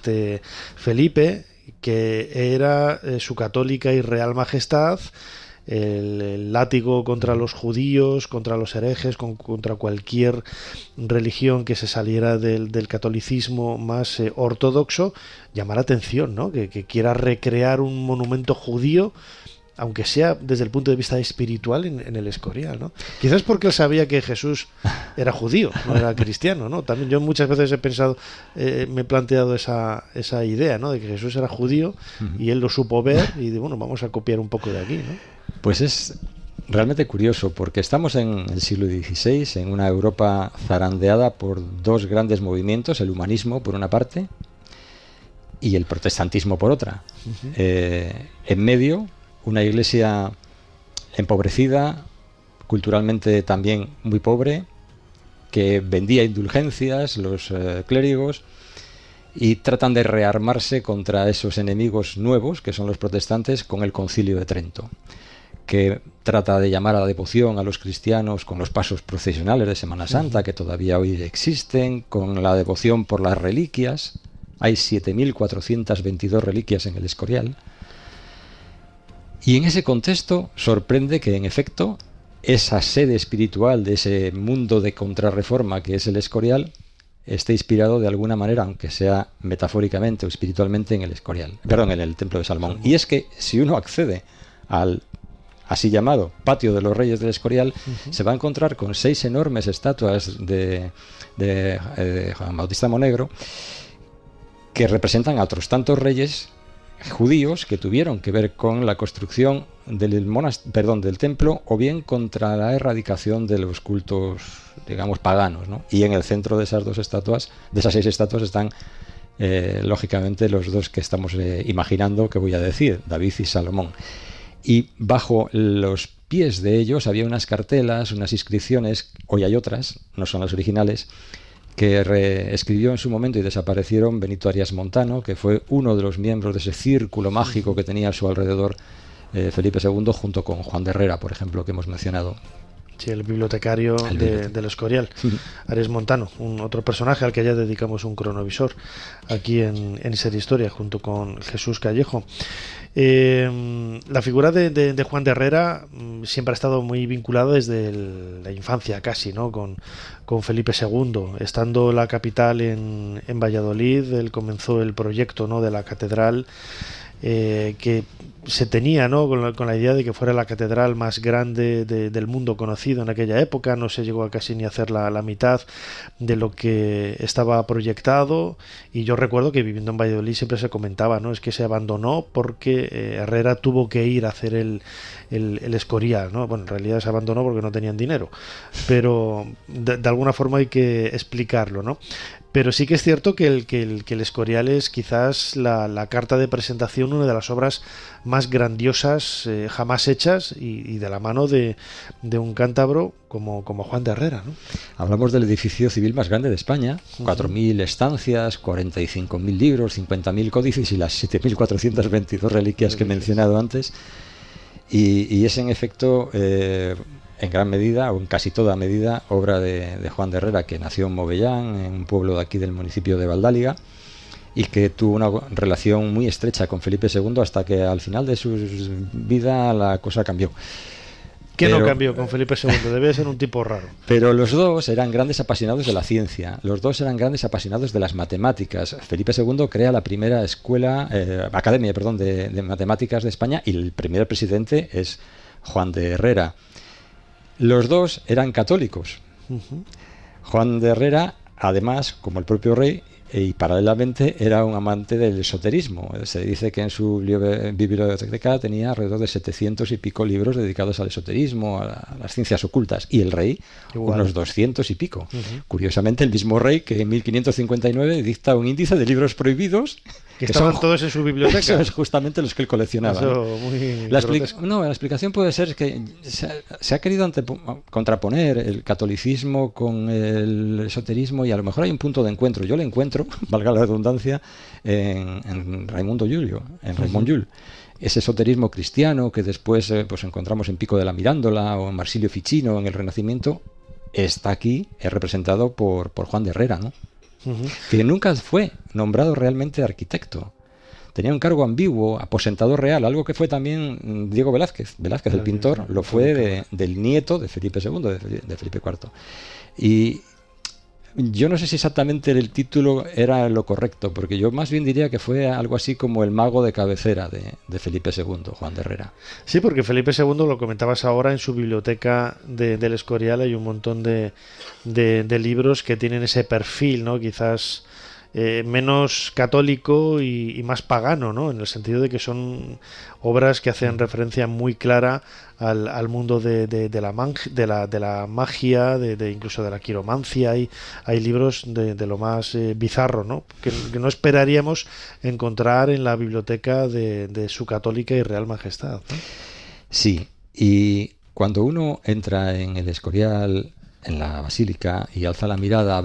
Felipe, que era su católica y real majestad, el látigo contra los judíos, contra los herejes, contra cualquier religión que se saliera del catolicismo más ortodoxo, llama la atención, ¿no? Que quiera recrear un monumento judío, aunque sea desde el punto de vista espiritual, en el Escorial, ¿no? Quizás porque él sabía que Jesús era judío, no era cristiano, ¿no? También yo muchas veces he pensado, me he planteado esa idea, ¿no?, de que Jesús era judío y él lo supo ver y bueno, vamos a copiar un poco de aquí, ¿no? Pues es realmente curioso, porque estamos en el siglo XVI, en una Europa zarandeada por dos grandes movimientos, el humanismo por una parte y el protestantismo por otra. En medio, una iglesia empobrecida, culturalmente también muy pobre, que vendía indulgencias, los clérigos, y tratan de rearmarse contra esos enemigos nuevos, que son los protestantes, con el Concilio de Trento, que trata de llamar a la devoción a los cristianos con los pasos procesionales de Semana Santa, que todavía hoy existen, con la devoción por las reliquias. Hay 7.422 reliquias en el Escorial. Y en ese contexto sorprende que, en efecto, esa sede espiritual de ese mundo de contrarreforma que es el Escorial esté inspirado de alguna manera, aunque sea metafóricamente o espiritualmente, en el Escorial, perdón, en el Templo de Salomón. Y es que si uno accede al así llamado Patio de los Reyes del Escorial, se va a encontrar con 6 enormes estatuas de Juan Bautista Monegro, que representan a otros tantos reyes judíos que tuvieron que ver con la construcción del templo, o bien contra la erradicación de los cultos, digamos, paganos, ¿no? Y en el centro de esas 2 estatuas, de esas 6 estatuas, están lógicamente los dos que estamos imaginando que voy a decir, David y Salomón. Y bajo los pies de ellos había unas cartelas, unas inscripciones, hoy hay otras, no son las originales, que escribió en su momento y desaparecieron Benito Arias Montano, que fue uno de los miembros de ese círculo mágico que tenía a su alrededor Felipe II, junto con Juan de Herrera, por ejemplo, que hemos mencionado. Sí, el bibliotecario del Escorial, Arias Montano, otro personaje al que ya dedicamos un cronovisor aquí en Ser Historia, junto con Jesús Callejo. La figura de Juan de Herrera siempre ha estado muy vinculada desde la infancia casi, ¿no?, con Felipe II. Estando la capital en Valladolid, él comenzó el proyecto, ¿no?, de la catedral que se tenía, ¿no?, con la idea de que fuera la catedral más grande del mundo conocido en aquella época. No se llegó a casi ni a hacer la mitad de lo que estaba proyectado, y yo recuerdo que viviendo en Valladolid siempre se comentaba, ¿no?, es que se abandonó porque Herrera tuvo que ir a hacer el Escorial, ¿no? Bueno, en realidad se abandonó porque no tenían dinero, pero de alguna forma hay que explicarlo, ¿no? Pero sí que es cierto que el Escorial es quizás la carta de presentación, una de las obras más grandiosas jamás hechas, y de la mano de un cántabro como Juan de Herrera, ¿no? Hablamos del edificio civil más grande de España, 4.000 estancias, 45.000 libros, 50.000 códices y las 7.422 reliquias que he mencionado antes. Y es en efecto, en gran medida, o en casi toda medida, obra de Juan de Herrera, que nació en Movellán, en un pueblo de aquí del municipio de Valdáliga, y que tuvo una relación muy estrecha con Felipe II hasta que al final de su vida la cosa cambió. ¿Qué no cambió con Felipe II? Debe ser un tipo raro. Pero los dos eran grandes apasionados de la ciencia, los dos eran grandes apasionados de las matemáticas. Felipe II crea la primera academia de matemáticas de España, y el primer presidente es Juan de Herrera. Los dos eran católicos. Juan de Herrera, además, como el propio rey, y paralelamente era un amante del esoterismo. Se dice que en su biblioteca tenía alrededor de 700 y pico libros dedicados al esoterismo, a las ciencias ocultas, y el rey unos 200 y pico. Curiosamente, el mismo rey que en 1559 dicta un índice de libros prohibidos que estaban todos en su biblioteca. Son justamente los que él coleccionaba. La explicación puede ser que se ha querido contraponer el catolicismo con el esoterismo, y a lo mejor hay un punto de encuentro. Yo le encuentro, valga la redundancia, en Raimundo Giulio, en Raimon Llull. Ese esoterismo cristiano que después pues encontramos en Pico de la Mirándola o en Marsilio Ficino en el Renacimiento, está aquí, es representado por Juan de Herrera, ¿no? Que nunca fue nombrado realmente arquitecto. Tenía un cargo ambiguo, aposentador real, algo que fue también Diego Velázquez. Velázquez, el pintor, lo fue del nieto de Felipe II, de Felipe IV. Y yo no sé si exactamente el título era lo correcto, porque yo más bien diría que fue algo así como el mago de cabecera de Felipe II, Juan de Herrera. Sí, porque Felipe II, lo comentabas ahora, en su biblioteca del Escorial hay un montón de libros que tienen ese perfil, ¿no? Quizás menos católico y más pagano, ¿no? En el sentido de que son obras que hacen referencia muy clara al mundo de la magia, incluso de la quiromancia. Hay libros de lo más bizarro, ¿no? Que no esperaríamos encontrar en la biblioteca de su católica y real majestad, ¿no? Sí, y cuando uno entra en el Escorial, en la basílica, y alza la mirada,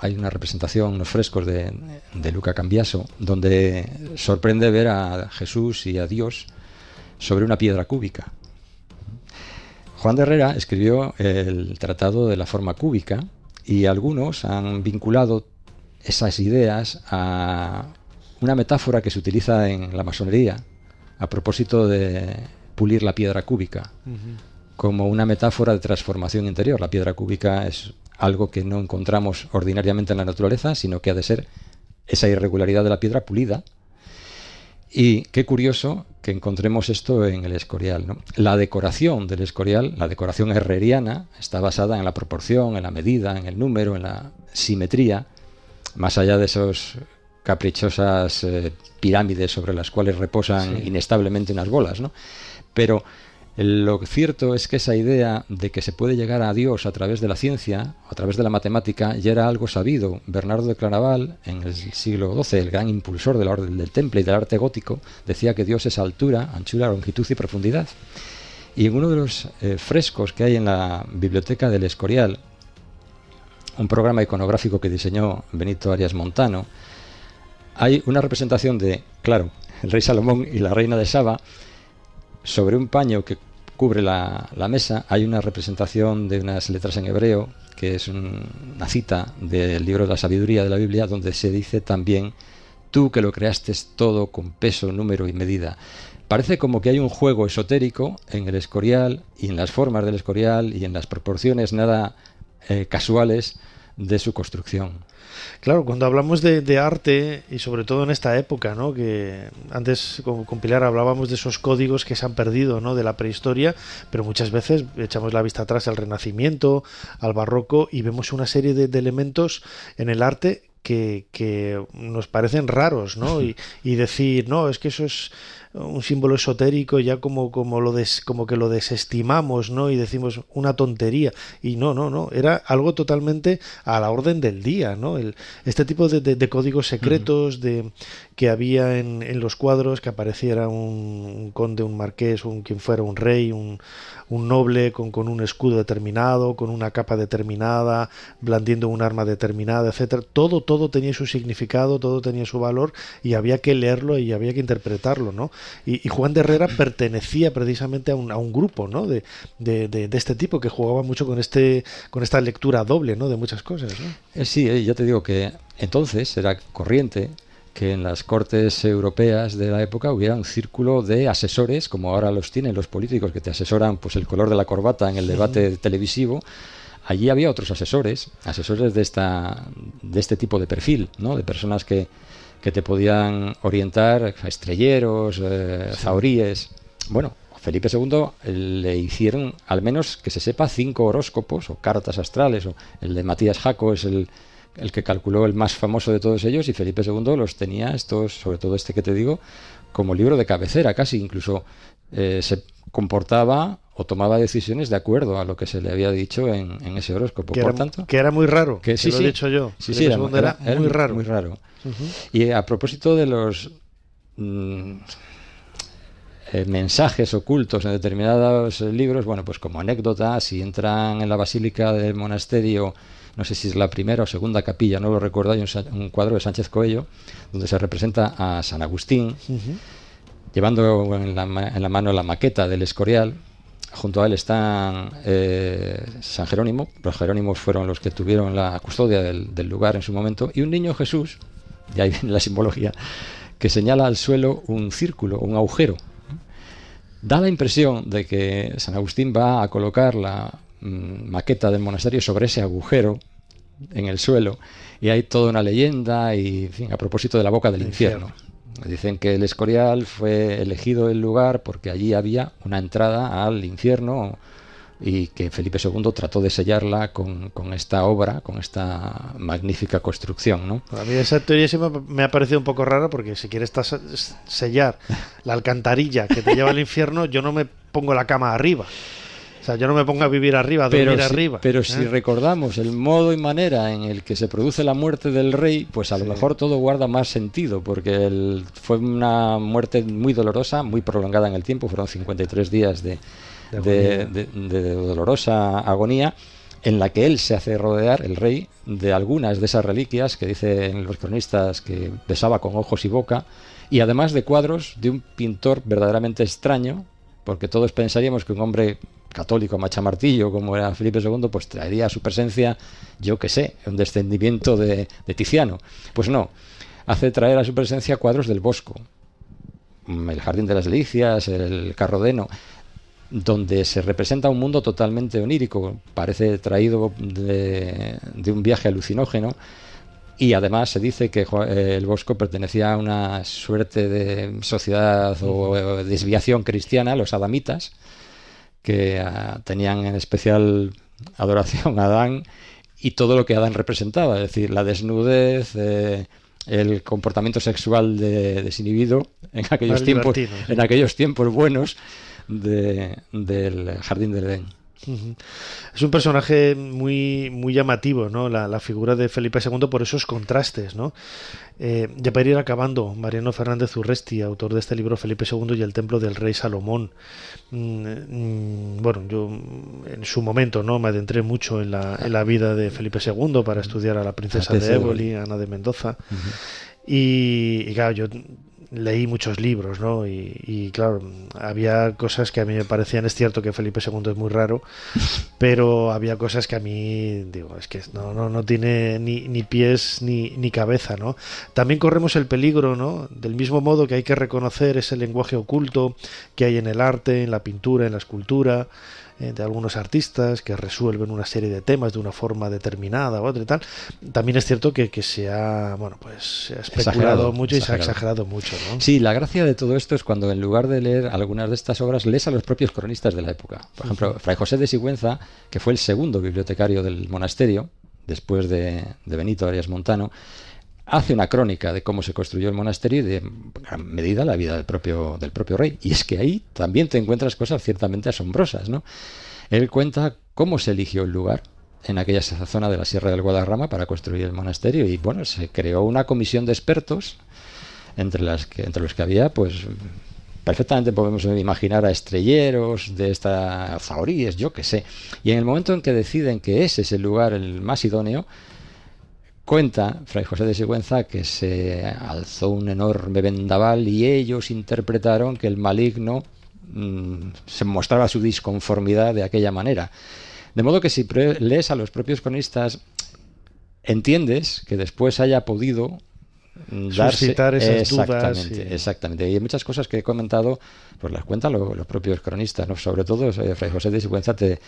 hay una representación, unos frescos de Luca Cambiaso, donde sorprende ver a Jesús y a Dios sobre una piedra cúbica. Juan de Herrera escribió el Tratado de la Forma Cúbica, y algunos han vinculado esas ideas a una metáfora que se utiliza en la masonería a propósito de pulir la piedra cúbica, como una metáfora de transformación interior. La piedra cúbica es algo que no encontramos ordinariamente en la naturaleza, sino que ha de ser esa irregularidad de la piedra pulida. Y qué curioso que encontremos esto en el Escorial, ¿no? La decoración del Escorial, la decoración herreriana, está basada en la proporción, en la medida, en el número, en la simetría, más allá de esos caprichosas pirámides sobre las cuales reposan inestablemente unas bolas, ¿no? Pero lo cierto es que esa idea de que se puede llegar a Dios a través de la ciencia, a través de la matemática, ya era algo sabido. Bernardo de Claraval, en el siglo XII, el gran impulsor de la orden del temple y del arte gótico, decía que Dios es altura, anchura, longitud y profundidad. Y en uno de los frescos que hay en la biblioteca del Escorial, un programa iconográfico que diseñó Benito Arias Montano, hay una representación de, claro, el rey Salomón y la reina de Saba. Sobre un paño que cubre la mesa hay una representación de unas letras en hebreo, que es una cita del libro de la sabiduría de la Biblia, donde se dice también: tú que lo creaste todo con peso, número y medida. Parece como que hay un juego esotérico en el Escorial, y en las formas del Escorial, y en las proporciones nada casuales de su construcción. Claro, cuando hablamos de arte, y sobre todo en esta época, ¿no? Que antes con Pilar hablábamos de esos códigos que se han perdido, ¿no? De la prehistoria, pero muchas veces echamos la vista atrás al Renacimiento, al Barroco, y vemos una serie de elementos en el arte que nos parecen raros, ¿no? Y decir, no, es que eso es un símbolo esotérico, ya como que lo desestimamos, ¿no? Y decimos una tontería. Y no, era algo totalmente a la orden del día, ¿no? Este tipo de códigos secretos que había en los cuadros, que apareciera un conde, un marqués, quien fuera, un rey, un noble con un escudo determinado, con una capa determinada, blandiendo un arma determinada, etcétera. Todo tenía su significado, todo tenía su valor, y había que leerlo y había que interpretarlo, ¿no? Y Juan de Herrera pertenecía precisamente a un grupo, ¿no? de este tipo, que jugaba mucho con esta lectura doble, ¿no? De muchas cosas, ¿no? Sí, ya te digo que entonces era corriente que en las cortes europeas de la época hubiera un círculo de asesores, como ahora los tienen los políticos, que te asesoran pues el color de la corbata en el debate televisivo. Allí había otros asesores de este tipo de perfil, ¿no? De personas que te podían orientar, estrelleros, zahoríes. Bueno, Felipe II le hicieron, al menos que se sepa, 5 horóscopos o cartas astrales. O el de Matías Jaco es el que calculó el más famoso de todos ellos, y Felipe II los tenía, estos, sobre todo este que te digo, como libro de cabecera, casi. Incluso se comportaba o tomaba decisiones de acuerdo a lo que se le había dicho en ese horóscopo. Que era muy raro, que sí, lo he dicho yo. Sí, era muy raro. Muy raro. Uh-huh. Y a propósito de los mensajes ocultos en determinados libros, bueno, pues como anécdota, si entran en la basílica del monasterio, no sé si es la primera o segunda capilla, no lo recuerdo, hay un cuadro de Sánchez Coello donde se representa a San Agustín, llevando en la mano la maqueta del Escorial. Junto a él están San Jerónimo. Los Jerónimos fueron los que tuvieron la custodia del lugar en su momento, y un niño Jesús, y ahí viene la simbología, que señala al suelo un círculo, un agujero. Da la impresión de que San Agustín va a colocar la maqueta del monasterio sobre ese agujero en el suelo, y hay toda una leyenda, y en fin, a propósito de la boca del infierno. Dicen que el Escorial fue elegido el lugar porque allí había una entrada al infierno, y que Felipe II trató de sellarla con esta obra, con esta magnífica construcción, ¿no? A mí esa teoría sí me ha parecido un poco rara, porque si quieres sellar la alcantarilla que te lleva al infierno, yo no me pongo la cama arriba. O sea, yo no me pongo a vivir arriba, a dormir arriba. Pero si recordamos el modo y manera en el que se produce la muerte del rey, pues a lo mejor todo guarda más sentido, porque fue una muerte muy dolorosa, muy prolongada en el tiempo, fueron 53 días de dolorosa agonía, en la que él se hace rodear, el rey, de algunas de esas reliquias que dicen los cronistas que besaba con ojos y boca, y además de cuadros de un pintor verdaderamente extraño, porque todos pensaríamos que un hombre católico machamartillo como era Felipe II, pues traería a su presencia, yo que sé, un descendimiento de Tiziano. Pues no, hace traer a su presencia cuadros del Bosco, el Jardín de las Delicias, el Carrodeno, donde se representa un mundo totalmente onírico, parece traído de un viaje alucinógeno. Y además se dice que el Bosco pertenecía a una suerte de sociedad o desviación cristiana, los adamitas, que tenían en especial adoración a Adán y todo lo que Adán representaba, es decir, la desnudez, el comportamiento sexual desinhibido en aquellos tiempos buenos del Jardín del Edén. Es un personaje muy, muy llamativo, ¿no? La figura de Felipe II, por esos contrastes, ¿no? Ya para ir acabando, Mariano Fernández Urresti, autor de este libro Felipe II y el templo del rey Salomón. Bueno, yo en su momento no me adentré mucho en la vida de Felipe II para estudiar a la princesa de Éboli, Ana de Mendoza. Y claro, yo leí muchos libros, ¿no? Y claro, había cosas que a mí me parecían, es cierto que Felipe II es muy raro, pero había cosas que a mí, digo, es que no tiene ni pies ni cabeza, ¿no? También corremos el peligro, ¿no? Del mismo modo que hay que reconocer ese lenguaje oculto que hay en el arte, en la pintura, en la escultura, de algunos artistas que resuelven una serie de temas de una forma determinada u otra y tal. También es cierto que se ha, bueno, pues se ha especulado mucho y se ha exagerado mucho, ¿no? Sí, la gracia de todo esto es cuando en lugar de leer algunas de estas obras, lees a los propios cronistas de la época. Por ejemplo, Fray José de Sigüenza, que fue el segundo bibliotecario del monasterio, después de Benito Arias Montano, hace una crónica de cómo se construyó el monasterio y de gran medida la vida del propio rey. Y es que ahí también te encuentras cosas ciertamente asombrosas, ¿no? Él cuenta cómo se eligió el lugar en aquella zona de la Sierra del Guadarrama para construir el monasterio, y bueno, se creó una comisión de expertos entre los que había, pues perfectamente podemos imaginar a estrelleros de estas zahoríes, yo qué sé. Y en el momento en que deciden que ese es el lugar el más idóneo, cuenta Fray José de Sigüenza que se alzó un enorme vendaval y ellos interpretaron que el maligno se mostraba su disconformidad de aquella manera. De modo que si lees a los propios cronistas, entiendes que después haya podido suscitar esas dudas. Exactamente. Y hay muchas cosas que he comentado, pues las cuentan los propios cronistas, ¿no? Sobre todo Fray José de Sigüenza te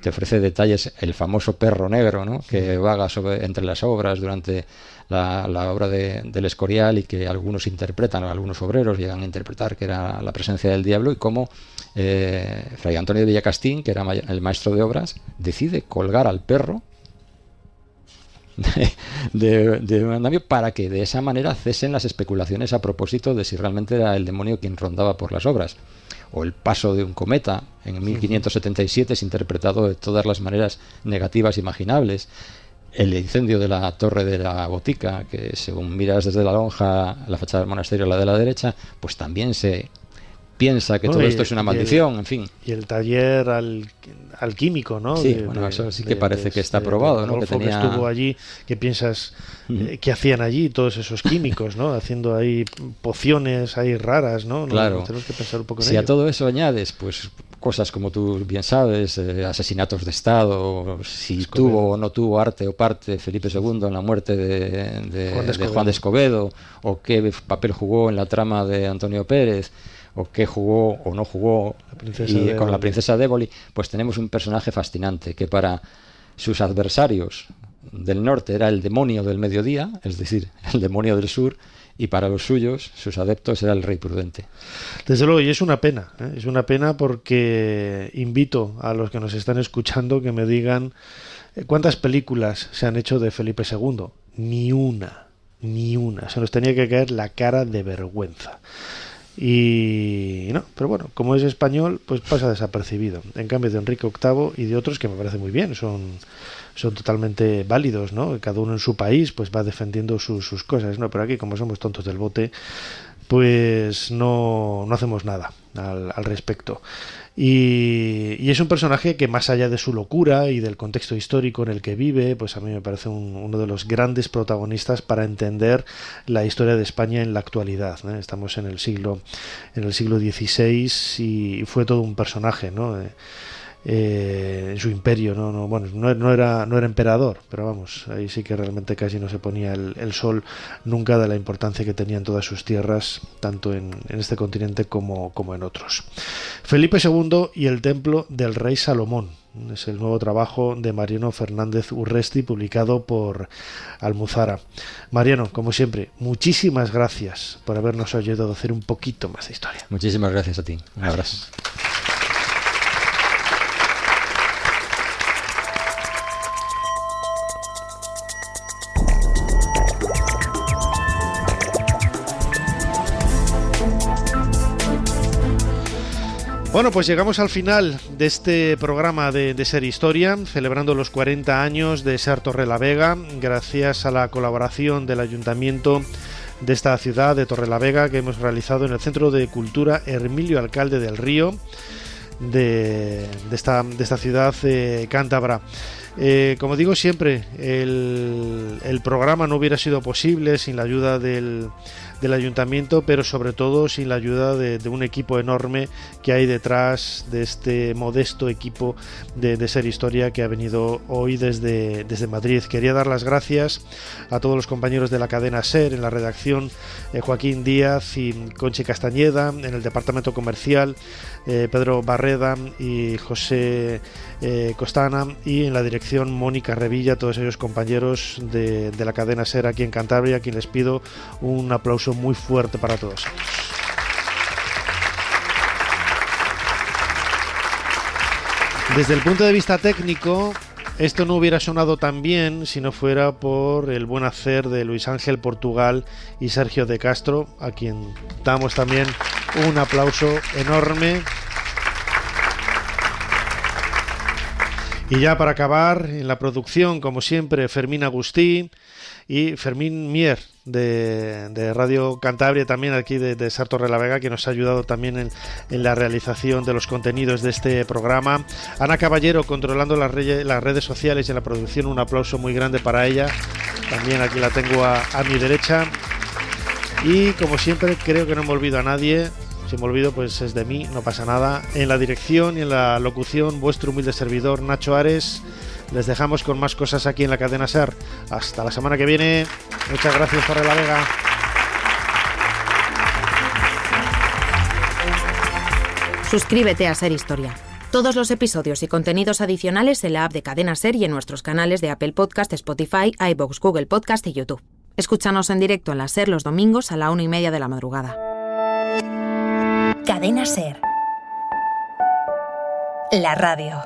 ofrece detalles, el famoso perro negro, ¿no? Que vaga entre las obras durante la obra del Escorial, y que algunos interpretan, algunos obreros llegan a interpretar que era la presencia del diablo, y cómo Fray Antonio de Villacastín, que era el maestro de obras, decide colgar al perro de un andamio para que de esa manera cesen las especulaciones a propósito de si realmente era el demonio quien rondaba por las obras. O el paso de un cometa en 1577 es interpretado de todas las maneras negativas imaginables. El incendio de la torre de la botica, que según miras desde la lonja, la fachada del monasterio, la de la derecha, pues también se piensa que todo esto es una maldición, en fin. Y el taller alquímico, ¿no? Sí, bueno, eso sí que parece que está probado, ¿no? Que estuvo allí, que piensas que hacían allí todos esos químicos, ¿no? Haciendo ahí pociones ahí raras, ¿no? Claro. Tenemos que pensar un poco en si ello. A todo eso añades, pues cosas como tú bien sabes, asesinatos de Estado, si tuvo o no tuvo arte o parte Felipe II en la muerte de Juan de Escobedo, o qué papel jugó en la trama de Antonio Pérez, o qué jugó o no jugó con la princesa de Éboli, pues tenemos un personaje fascinante que para sus adversarios del norte era el demonio del mediodía, es decir, el demonio del sur, y para los suyos, sus adeptos, era el rey prudente. Desde luego, y es una pena, es una pena, porque invito a los que nos están escuchando que me digan cuántas películas se han hecho de Felipe II. Ni una, se nos tenía que caer la cara de vergüenza. Y no, pero bueno, como es español, pues pasa desapercibido. En cambio de Enrique VIII y de otros que me parece muy bien, son totalmente válidos, ¿no? Cada uno en su país pues va defendiendo sus cosas, ¿no? Pero aquí, como somos tontos del bote, pues no hacemos nada al respecto. Y es un personaje que, más allá de su locura y del contexto histórico en el que vive, pues a mí me parece uno de los grandes protagonistas para entender la historia de España en la actualidad, ¿no? Estamos en el siglo XVI y fue todo un personaje, ¿no? En su imperio, no era emperador, pero vamos, ahí sí que realmente casi no se ponía el sol nunca de la importancia que tenían todas sus tierras, tanto en este continente como en otros. Felipe II y el templo del rey Salomón es el nuevo trabajo de Mariano Fernández Urresti, publicado por Almuzara. Mariano, como siempre, muchísimas gracias por habernos ayudado a hacer un poquito más de historia. Muchísimas gracias a ti, un abrazo. Bueno, pues llegamos al final de este programa de Ser Historia, celebrando los 40 años de Ser Torrelavega, gracias a la colaboración del Ayuntamiento de esta ciudad de Torrelavega, que hemos realizado en el Centro de Cultura Hermilio Alcalde del Río de esta ciudad cántabra. Como digo siempre, el programa no hubiera sido posible sin la ayuda del del ayuntamiento, pero sobre todo sin la ayuda de un equipo enorme que hay detrás de este modesto equipo de Ser Historia que ha venido hoy desde Madrid. Quería dar las gracias a todos los compañeros de la cadena SER en la redacción, Joaquín Díaz y Conchi Castañeda, en el departamento comercial, Pedro Barreda y José Costana, y en la dirección Mónica Revilla, todos ellos compañeros de la cadena SER aquí en Cantabria, a quien les pido un aplauso muy fuerte para todos. Desde el punto de vista técnico, esto no hubiera sonado tan bien si no fuera por el buen hacer de Luis Ángel Portugal y Sergio de Castro, a quien damos también un aplauso enorme. Y ya para acabar, en la producción, como siempre, Fermín Agustí y Fermín Mier de Radio Cantabria, también aquí de Sar Torrelavega, que nos ha ayudado también en la realización de los contenidos de este programa. Ana Caballero controlando las redes sociales y en la producción, un aplauso muy grande para ella. También aquí la tengo a mi derecha. Y como siempre, creo que no me olvido a nadie. Si me olvido, pues es de mí, no pasa nada. En la dirección y en la locución, vuestro humilde servidor Nacho Ares. Les dejamos con más cosas aquí en la cadena SER. Hasta la semana que viene. Muchas gracias, Torrelavega. Suscríbete a Ser Historia. Todos los episodios y contenidos adicionales en la app de Cadena SER y en nuestros canales de Apple Podcast, Spotify, iVoox, Google Podcast y YouTube. Escúchanos en directo en la SER los domingos a la 1:30 de la madrugada. Cadena SER. La radio.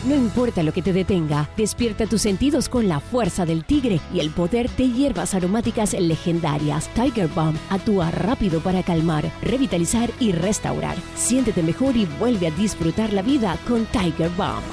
No importa lo que te detenga, despierta tus sentidos con la fuerza del tigre y el poder de hierbas aromáticas legendarias. Tiger Balm actúa rápido para calmar, revitalizar y restaurar. Siéntete mejor y vuelve a disfrutar la vida con Tiger Balm.